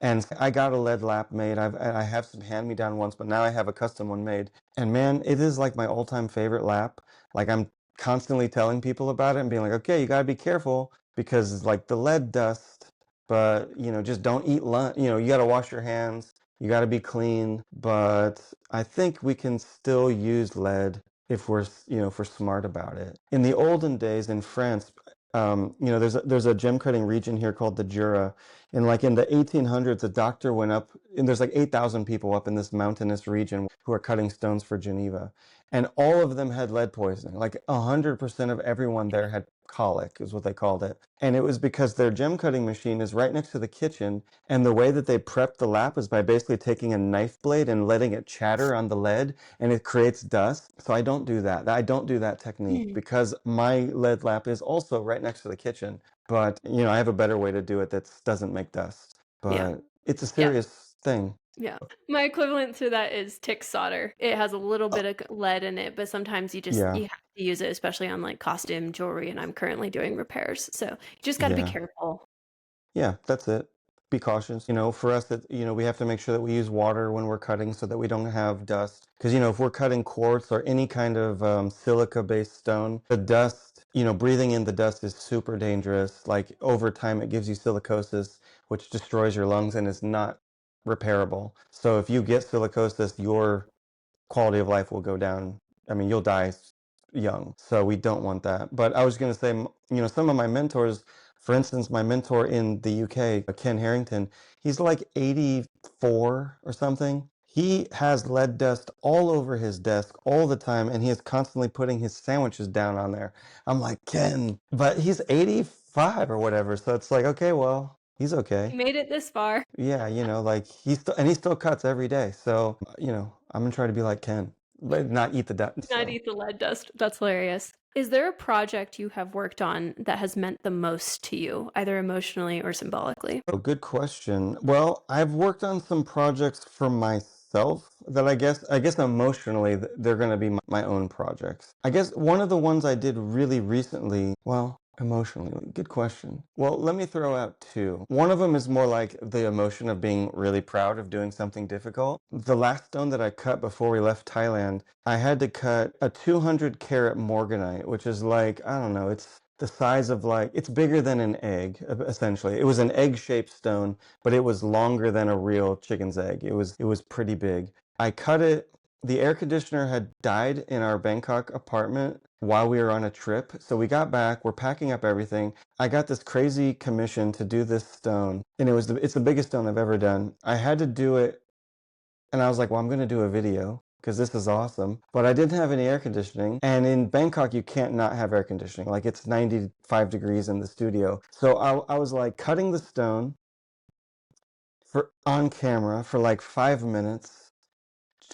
And I got a lead lap made. I have some hand-me-down ones, but now I have a custom one made. And man, it is like my all-time favorite lap. Like I'm constantly telling people about it and being like, okay, you got to be careful because like the lead dust, but just don't eat lunch. You got to wash your hands, you got to be clean, but I think we can still use lead if we're smart about it. In the olden days in France, there's a gem cutting region here called the Jura, and like in the 1800s a doctor went up, and there's like 8,000 people up in this mountainous region who are cutting stones for Geneva, and all of them had lead poisoning. Like 100% of everyone there had colic, is what they called it. And it was because their gem cutting machine is right next to the kitchen. And the way that they prep the lap is by basically taking a knife blade and letting it chatter on the lead, and it creates dust. So I don't do that. I don't do that technique Hmm. because my lead lap is also right next to the kitchen. But, I have a better way to do it that doesn't make dust. Yeah. But it's a Yeah. serious thing. Yeah. My equivalent to that is tick solder. It has a little bit of lead in it, but sometimes Yeah. you have to use it, especially on like costume jewelry, and I'm currently doing repairs. So you just got to be Yeah. careful. Yeah, that's it. Be cautious. For us, we have to make sure that we use water when we're cutting so that we don't have dust. Because, if we're cutting quartz or any kind of silica-based stone, the dust, breathing in the dust is super dangerous. Like over time, it gives you silicosis, which destroys your lungs and is not repairable. So if you get silicosis, your quality of life will go down. I mean, you'll die young. So we don't want that. But I was going to say, some of my mentors, for instance, my mentor in the UK, Ken Harrington, he's like 84 or something. He has lead dust all over his desk all the time, and he is constantly putting his sandwiches down on there. I'm like, Ken, but he's 85 or whatever. So it's like, okay, well, he's okay. You made it this far. Yeah, like he still cuts every day. So, I'm gonna try to be like Ken, but not eat the dust. Not So, eat the lead dust. That's hilarious. Is there a project you have worked on that has meant the most to you, either emotionally or symbolically? oh, good question. Well, I've worked on some projects for myself that I guess emotionally they're gonna be my own projects. I guess one of the ones I did really recently, well, emotionally, good question. Well, let me throw out two. One of them is more like the emotion of being really proud of doing something difficult. The last stone that I cut before we left Thailand, I had to cut a 200 carat morganite, which is like, I don't know, it's the size of like, it's bigger than an egg, essentially. It was an egg-shaped stone, but it was longer than a real chicken's egg. It was pretty big. I cut it. The air conditioner had died in our Bangkok apartment while we were on a trip. So we got back, we're packing up everything. I got this crazy commission to do this stone, and it's the biggest stone I've ever done. I had to do it, and I was like, well, I'm going to do a video because this is awesome. But I didn't have any air conditioning. And in Bangkok, you can't not have air conditioning. Like it's 95 degrees in the studio. So I was like cutting the stone on camera for like 5 minutes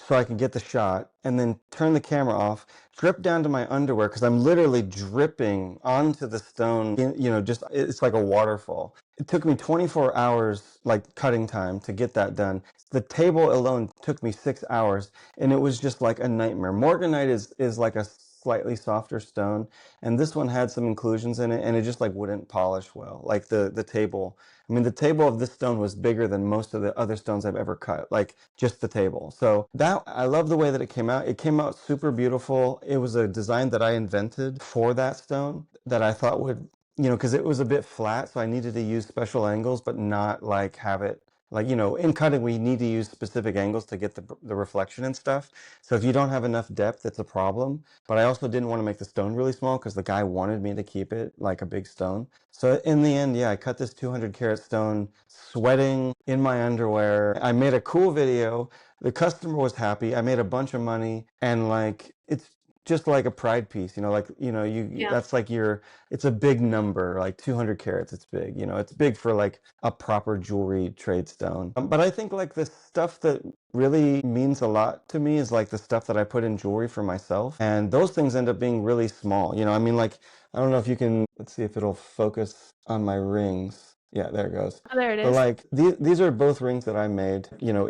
so I can get the shot, and then turn the camera off, drip down to my underwear because I'm literally dripping onto the stone. Just it's like a waterfall. It took me 24 hours, like cutting time, to get that done. The table alone took me 6 hours, and it was just like a nightmare. Morganite is like a slightly softer stone, and this one had some inclusions in it, and it just like wouldn't polish well. Like the table. I mean, the table of this stone was bigger than most of the other stones I've ever cut, like just the table. So that, I love the way that it came out. It came out super beautiful. It was a design that I invented for that stone that I thought would, because it was a bit flat, so I needed to use special angles, but not like have it Like, in cutting, we need to use specific angles to get the reflection and stuff. So if you don't have enough depth, it's a problem. But I also didn't want to make the stone really small because the guy wanted me to keep it like a big stone. So in the end, yeah, I cut this 200 carat stone, sweating in my underwear. I made a cool video. The customer was happy. I made a bunch of money, and like it's just like a pride piece, like you Yeah. that's like it's a big number, like 200 carats. It's big, it's big for like a proper jewelry trade stone. But I think like the stuff that really means a lot to me is like the stuff that I put in jewelry for myself, and those things end up being really small. I mean, like, I don't know if you can, let's see if it'll focus on my rings. Yeah, there it goes. Oh, there it But is. like these are both rings that I made,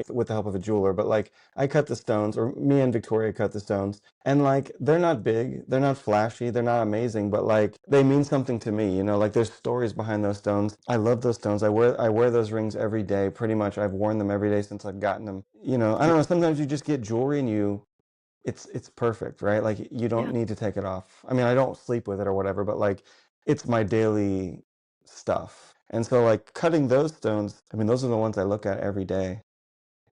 with the help of a jeweler. But like I cut the stones, or me and Victoria cut the stones, and like they're not big, they're not flashy, they're not amazing, but like they mean something to me. Like there's stories behind those stones. I love those stones. I wear those rings every day. Pretty much, I've worn them every day since I've gotten them. I don't know. Sometimes you just get jewelry and it's perfect, right? Like you don't Yeah. need to take it off. I mean, I don't sleep with it or whatever, but like it's my daily stuff. And so like cutting those stones, I mean, those are the ones I look at every day.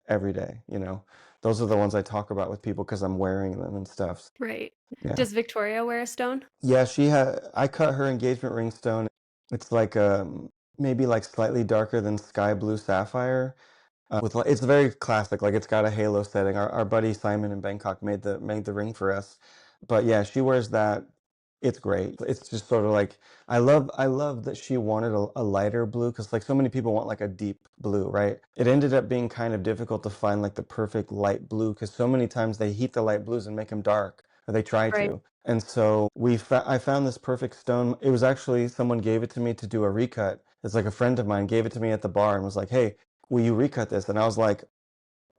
Those are the ones I talk about with people because I'm wearing them and stuff. Right. Yeah. Does Victoria wear a stone? Yeah, I cut her engagement ring stone. It's like maybe like slightly darker than sky blue sapphire. It's very classic, like it's got a halo setting. Our buddy Simon in Bangkok made the ring for us. But yeah, she wears that. It's great. It's just sort of like I love that she wanted a lighter blue, because like so many people want like a deep blue, right? It ended up being kind of difficult to find like the perfect light blue, because so many times they heat the light blues and make them dark, or they try Right. to. And so I found this perfect stone. It was actually, someone gave it to me to do a recut. It's like a friend of mine gave it to me at the bar and was like, "Hey, will you recut this?" And I was like,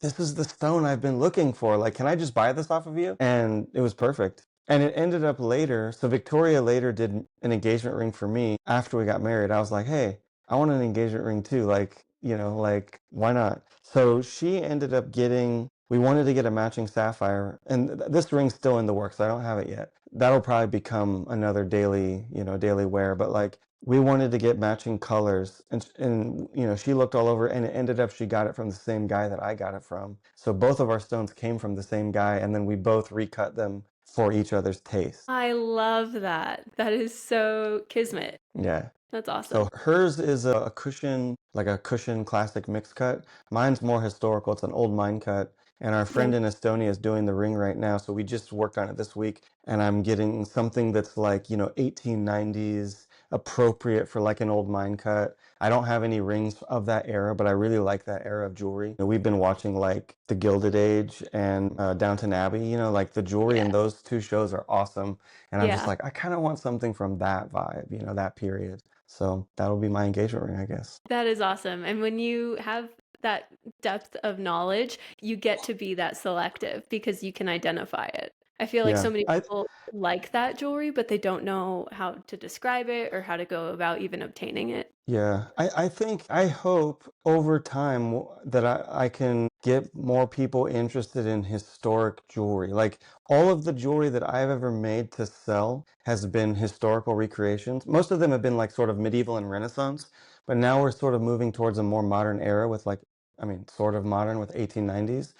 "This is the stone I've been looking for. Like, can I just buy this off of you?" And it was perfect. And it ended up later. So Victoria later did an engagement ring for me after we got married. I was like, "Hey, I want an engagement ring too. Like, like why not?" So she ended up we wanted to get a matching sapphire, and this ring's still in the works. I don't have it yet. That'll probably become another daily wear. But like, we wanted to get matching colors, and she looked all over, and it ended up she got it from the same guy that I got it from. So both of our stones came from the same guy, and then we both recut them for each other's taste. I love that. That is so kismet. Yeah. That's awesome. So hers is a cushion, like a cushion classic mix cut. Mine's more historical. It's an old mine cut. And our Yeah. friend in Estonia is doing the ring right now. So we just worked on it this week. And I'm getting something that's like, 1890s, appropriate for like an old mine cut. I don't have any rings of that era, but I really like that era of jewelry. We've been watching like The Gilded Age and Downton Abbey. Like the jewelry in Yeah. those two shows are awesome. And I'm just Yeah. like, I kind of want something from that vibe, that period. So that'll be my engagement ring, I guess. That is awesome. And when you have that depth of knowledge, you get to be that selective because you can identify it. I feel like Yeah. so many people like that jewelry, but they don't know how to describe it or how to go about even obtaining it. Yeah, I hope over time that I can get more people interested in historic jewelry. Like all of the jewelry that I've ever made to sell has been historical recreations. Most of them have been like sort of medieval and Renaissance, but now we're sort of moving towards a more modern era with like, I mean, sort of modern with 1890s.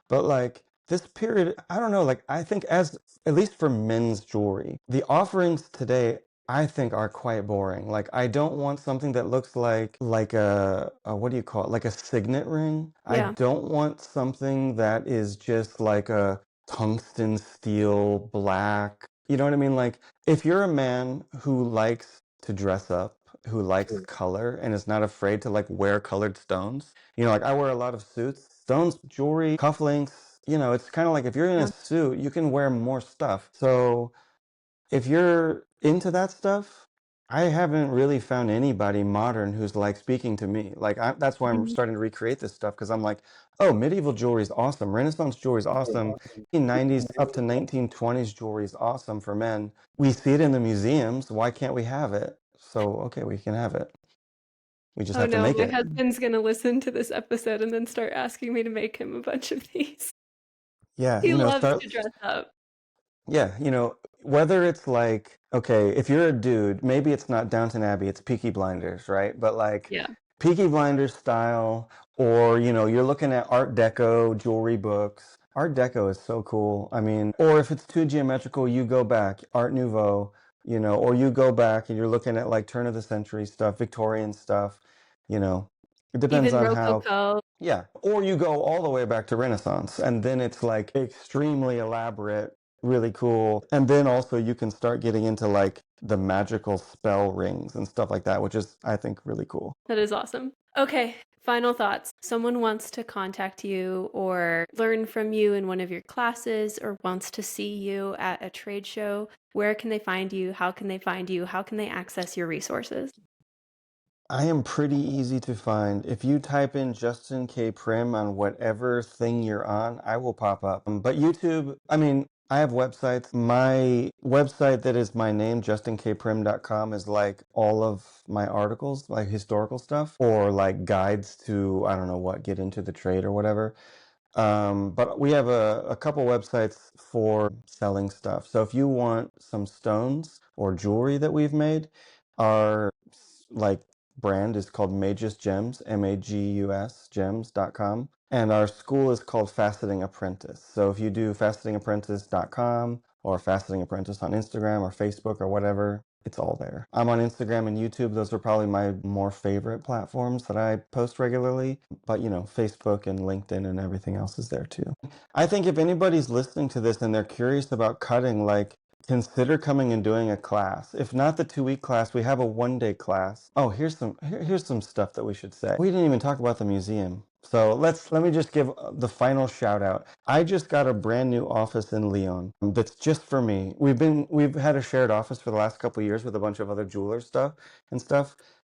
But like this period, I don't know, like I think, as at least for men's jewelry, the offerings today I think are quite boring. Like I don't want something that looks like a what do you call it? Like a signet ring. I Yeah. don't want something that is just like a tungsten steel black. You know what I mean? Like if you're a man who likes to dress up, who likes color and is not afraid to like wear colored stones. Like I wear a lot of suits. Stones, jewelry, cufflinks, it's kind of like if you're in a Yeah. suit, you can wear more stuff. So if you're into that stuff, I haven't really found anybody modern who's like speaking to me. Like that's why I'm Mhm. starting to recreate this stuff, because I'm like, oh, medieval jewelry is awesome. Renaissance jewelry is awesome. 1990s up to 1920s jewelry is awesome for men. We see it in the museums. Why can't we have it? So, okay, we can have it. We just Oh have to no, make my it. husband's gonna listen to this episode and then start asking me to make him a bunch of these. Yeah, He loves start. to dress up. Yeah, whether it's like, okay, if you're a dude, maybe it's not Downton Abbey, it's Peaky Blinders, right? But like, Yeah. Peaky Blinders style, or you're looking at Art Deco jewelry books. Art Deco is so cool. I mean, or if it's too geometrical, you go back, Art Nouveau, or you go back and you're looking at like turn of the century stuff, Victorian stuff, you know. It depends Even on how, Rococo. yeah. Or you go all the way back to Renaissance, and then it's like extremely elaborate, really cool. And then also you can start getting into like the magical spell rings and stuff like that, which is, I think, really cool. That is awesome. Okay, final thoughts. Someone wants to contact you or learn from you in one of your classes or wants to see you at a trade show. Where can they find you? How can they find you? How can they access your resources? I am pretty easy to find. If you type in Justin K Prim on whatever thing you're on, I will pop up. But YouTube, I mean, I have websites. My website that is my name, justinkprim.com, is like all of my articles, like historical stuff, or like guides to, I don't know what, get into the trade or whatever. But we have a couple websites for selling stuff. So if you want some stones or jewelry that we've made, our like brand is called Magus Gems, Magus gems.com. And our school is called Faceting Apprentice. So if you do facetingapprentice.com or Faceting Apprentice on Instagram or Facebook or whatever, it's all there. I'm on Instagram and YouTube. Those are probably my more favorite platforms that I post regularly. But Facebook and LinkedIn and everything else is there too. I think if anybody's listening to this and they're curious about cutting, like, consider coming and doing a class. If not the 2-week class, we have a 1-day class. Oh, here's some stuff that we should say. We didn't even talk about the museum. So let me just give the final shout out. I just got a brand new office in Lyon that's just for me. We've had a shared office for the last couple of years with a bunch of other jewelers stuff,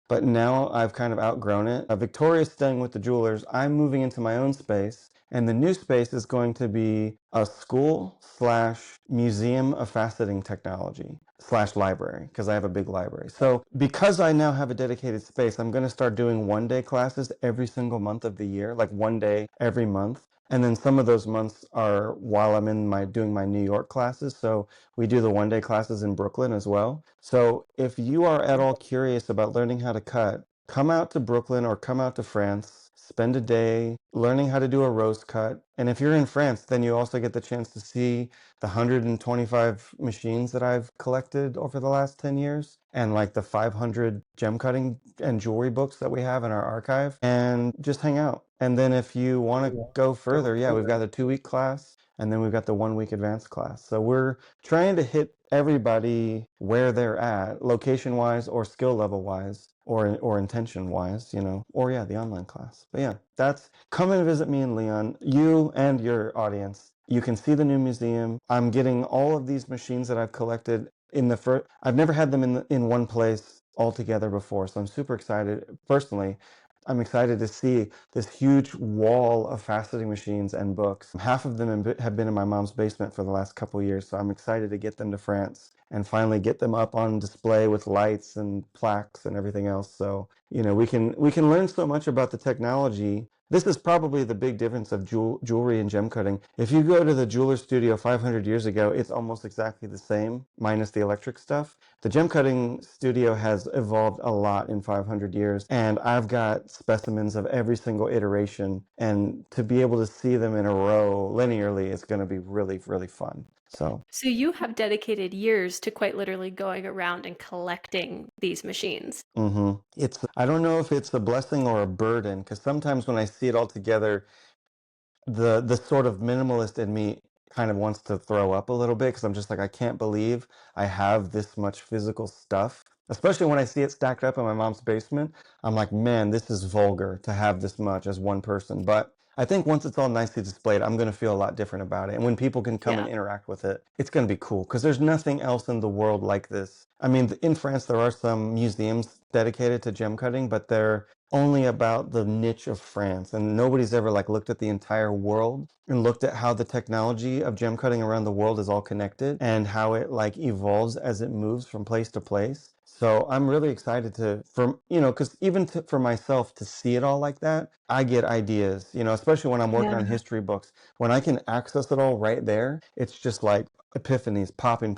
but now I've kind of outgrown it. Victoria's staying with the jewelers. I'm moving into my own space. And the new space is going to be a school/museum of faceting technology/library, because I have a big library. So because I now have a dedicated space, I'm going to start doing 1-day classes every single month of the year, like 1 day every month. And then some of those months are while I'm doing my New York classes. So we do the 1-day classes in Brooklyn as well. So if you are at all curious about learning how to cut, come out to Brooklyn or come out to France. Spend a day learning how to do a rose cut. And if you're in France, then you also get the chance to see the 125 machines that I've collected over the last 10 years and like the 500 gem cutting and jewelry books that we have in our archive, and just hang out. And then if you want to go further, yeah, we've got the 2-week class and then we've got the 1-week advanced class. So we're trying to hit everybody where they're at, location wise or skill level wise, or intention wise, or yeah, the online class. But yeah, come and visit me in Lyon, you and your audience. You can see the new museum. I'm getting all of these machines that I've collected I've never had them in one place all together before, so I'm super excited. Personally, I'm excited to see this huge wall of faceting machines and books. Half of them have been in my mom's basement for the last couple of years, so I'm excited to get them to France and finally get them up on display with lights and plaques and everything else. So, we can learn so much about the technology. This is probably the big difference of jewelry and gem cutting. If you go to the jeweler studio 500 years ago, it's almost exactly the same, minus the electric stuff. The gem cutting studio has evolved a lot in 500 years, and I've got specimens of every single iteration, and to be able to see them in a row linearly is going to be really, really fun. So you have dedicated years to quite literally going around and collecting these machines. I don't know if it's a blessing or a burden, because sometimes when I see it all together, the sort of minimalist in me kind of wants to throw up a little bit, because I'm just like, I can't believe I have this much physical stuff. Especially when I see it stacked up in my mom's basement, I'm like, man, this is vulgar to have this much as one person. But I think once it's all nicely displayed, I'm going to feel a lot different about it. And when people can come and interact with it, it's going to be cool, because there's nothing else in the world like this. I mean, in France, there are some museums dedicated to gem cutting, but they're only about the niche of France, and nobody's ever like looked at the entire world and looked at how the technology of gem cutting around the world is all connected and how it like evolves as it moves from place to place. So I'm really excited because even for myself to see it all like that, I get ideas, especially when I'm working on history books. When I can access it all right there, it's just like epiphanies popping.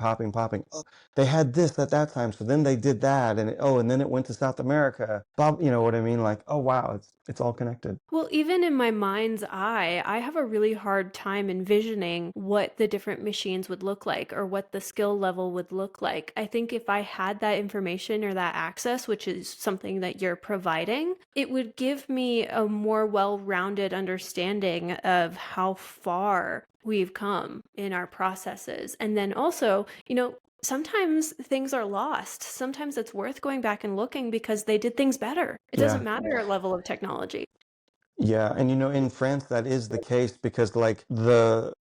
Oh, they had this at that time, so then they did that, and then it went to South America. Bob, you know what I mean? Like, oh wow, it's all connected. Well, even in my mind's eye, I have a really hard time envisioning what the different machines would look like or what the skill level would look like. I think if I had that information or that access, which is something that you're providing, it would give me a more well-rounded understanding of how far we've come in our processes. And then also, sometimes things are lost. Sometimes it's worth going back and looking because they did things better. It doesn't Yeah. matter your level of technology. Yeah, and in France that is the case because like the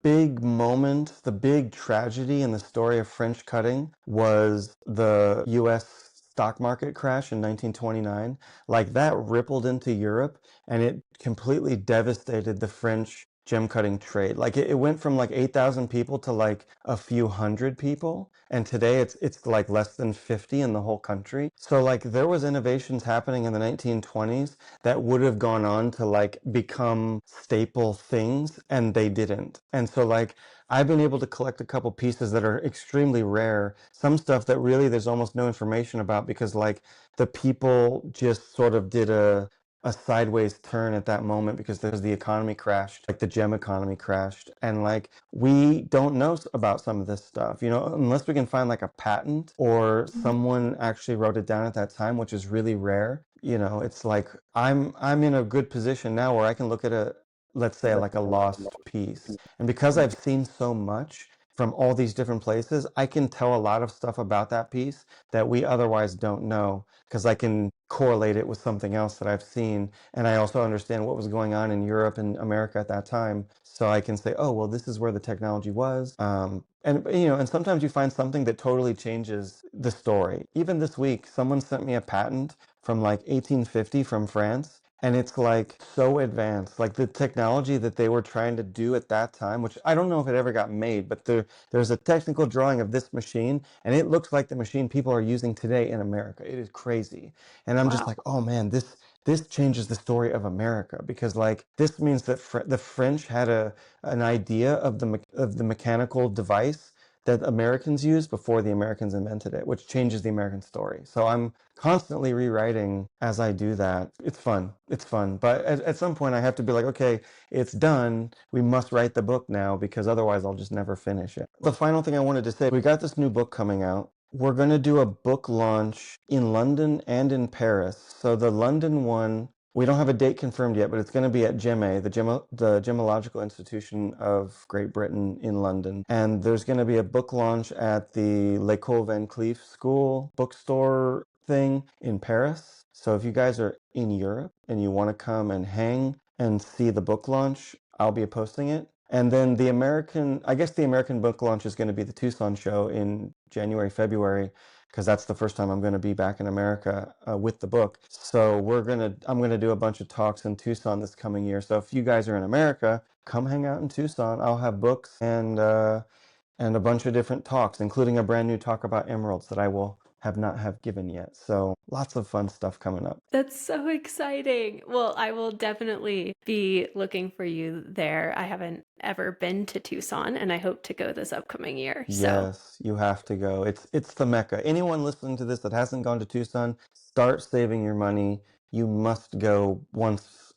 big moment, the big tragedy in the story of French cutting was the US stock market crash in 1929. Like that rippled into Europe and it completely devastated the French gem cutting trade. Like it went from like 8,000 people to like a few hundred people, and today it's like less than 50 in the whole country. So like there was innovations happening in the 1920s that would have gone on to like become staple things and they didn't. And so like I've been able to collect a couple pieces that are extremely rare, some stuff that really there's almost no information about because like the people just sort of did a sideways turn at that moment because there's the economy crashed, like the gem economy crashed, and like we don't know about some of this stuff, unless we can find like a patent or someone actually wrote it down at that time, which is really rare. It's like I'm in a good position now where I can look at let's say like a lost piece, and because I've seen so much from all these different places, I can tell a lot of stuff about that piece that we otherwise don't know because I can correlate it with something else that I've seen. And I also understand what was going on in Europe and America at that time. So I can say, oh, well, this is where the technology was. And sometimes you find something that totally changes the story. Even this week, someone sent me a patent from like 1850 from France. And it's like so advanced, like the technology that they were trying to do at that time, which I don't know if it ever got made, but there's a technical drawing of this machine, and it looks like the machine people are using today in America. It is crazy. And I'm just Wow. like, oh man, this changes the story of America because like this means that the French had an idea of the mechanical device that Americans used before the Americans invented it, which changes the American story. So I'm constantly rewriting as I do that. It's fun. It's fun. But at some point I have to be like, okay, it's done. We must write the book now because otherwise I'll just never finish it. The final thing I wanted to say, we got this new book coming out. We're going to do a book launch in London and in Paris. So the London one, we don't have a date confirmed yet, but it's going to be at GEMA, the Gemological Institution of Great Britain in London. And there's going to be a book launch at the L'École Van Cleef School bookstore thing in Paris. So if you guys are in Europe and you want to come and hang and see the book launch, I'll be posting it. And then the American book launch is going to be the Tucson show in January, February, because that's the first time I'm going to be back in America with the book. So I'm going to do a bunch of talks in Tucson this coming year. So if you guys are in America, come hang out in Tucson. I'll have books and a bunch of different talks, including a brand new talk about emeralds that I will not have given yet. So lots of fun stuff coming up. That's so exciting. Well, I will definitely be looking for you there. I haven't ever been to Tucson, and I hope to go this upcoming year. So, Yes, you have to go. It's the Mecca. Anyone listening to this that hasn't gone to Tucson, start saving your money. You must go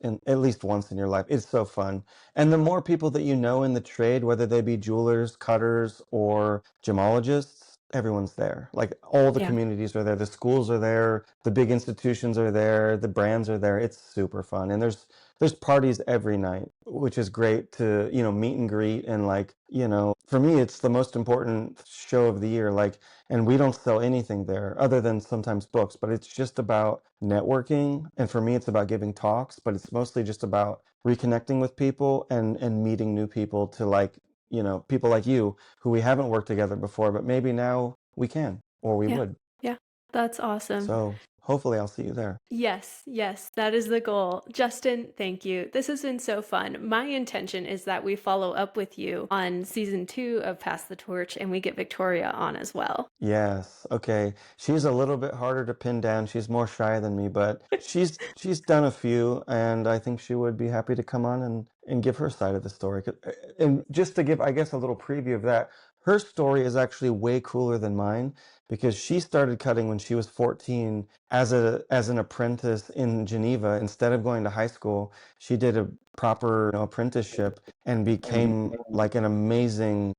at least once in your life. It's so fun. And the more people that you know in the trade, whether they be jewelers, cutters, or gemologists, everyone's there. Like all the yeah. communities are there. The schools are there. The big institutions are there. The brands are there. It's super fun. And there's parties every night, which is great to, meet and greet. And like, for me, it's the most important show of the year. Like, and we don't sell anything there other than sometimes books, but it's just about networking. And for me, it's about giving talks, but it's mostly just about reconnecting with people and meeting new people to like, people like you who we haven't worked together before, but maybe now we can, or we Yeah. would. Yeah. That's awesome. So hopefully I'll see you there. Yes, yes, that is the goal. Justin, thank you. This has been so fun. My intention is that we follow up with you on season 2 of Pass the Torch and we get Victoria on as well. Yes. Okay. She's a little bit harder to pin down. She's more shy than me, but she's done a few, and I think she would be happy to come on and give her side of the story. And just to give, I guess, a little preview of that, her story is actually way cooler than mine because she started cutting when she was 14 as an apprentice in Geneva. Instead of going to high school, she did a proper, apprenticeship and became like an amazing,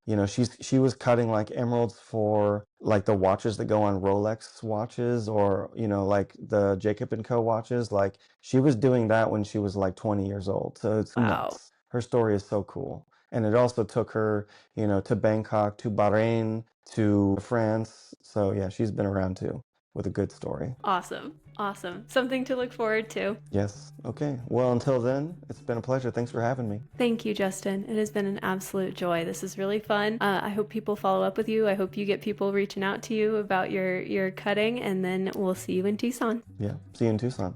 she was cutting like emeralds for like the watches that go on Rolex watches, or like the Jacob and Co watches. Like she was doing that when she was like 20 years old. So it's Wow. nuts. Her story is so cool. And it also took her, to Bangkok, to Bahrain, to France. So yeah, she's been around too with a good story. Awesome. Awesome. Something to look forward to. Yes. Okay. Well, until then, it's been a pleasure. Thanks for having me. Thank you, Justin. It has been an absolute joy. This is really fun. I hope people follow up with you. I hope you get people reaching out to you about your cutting, and then we'll see you in Tucson. Yeah. See you in Tucson.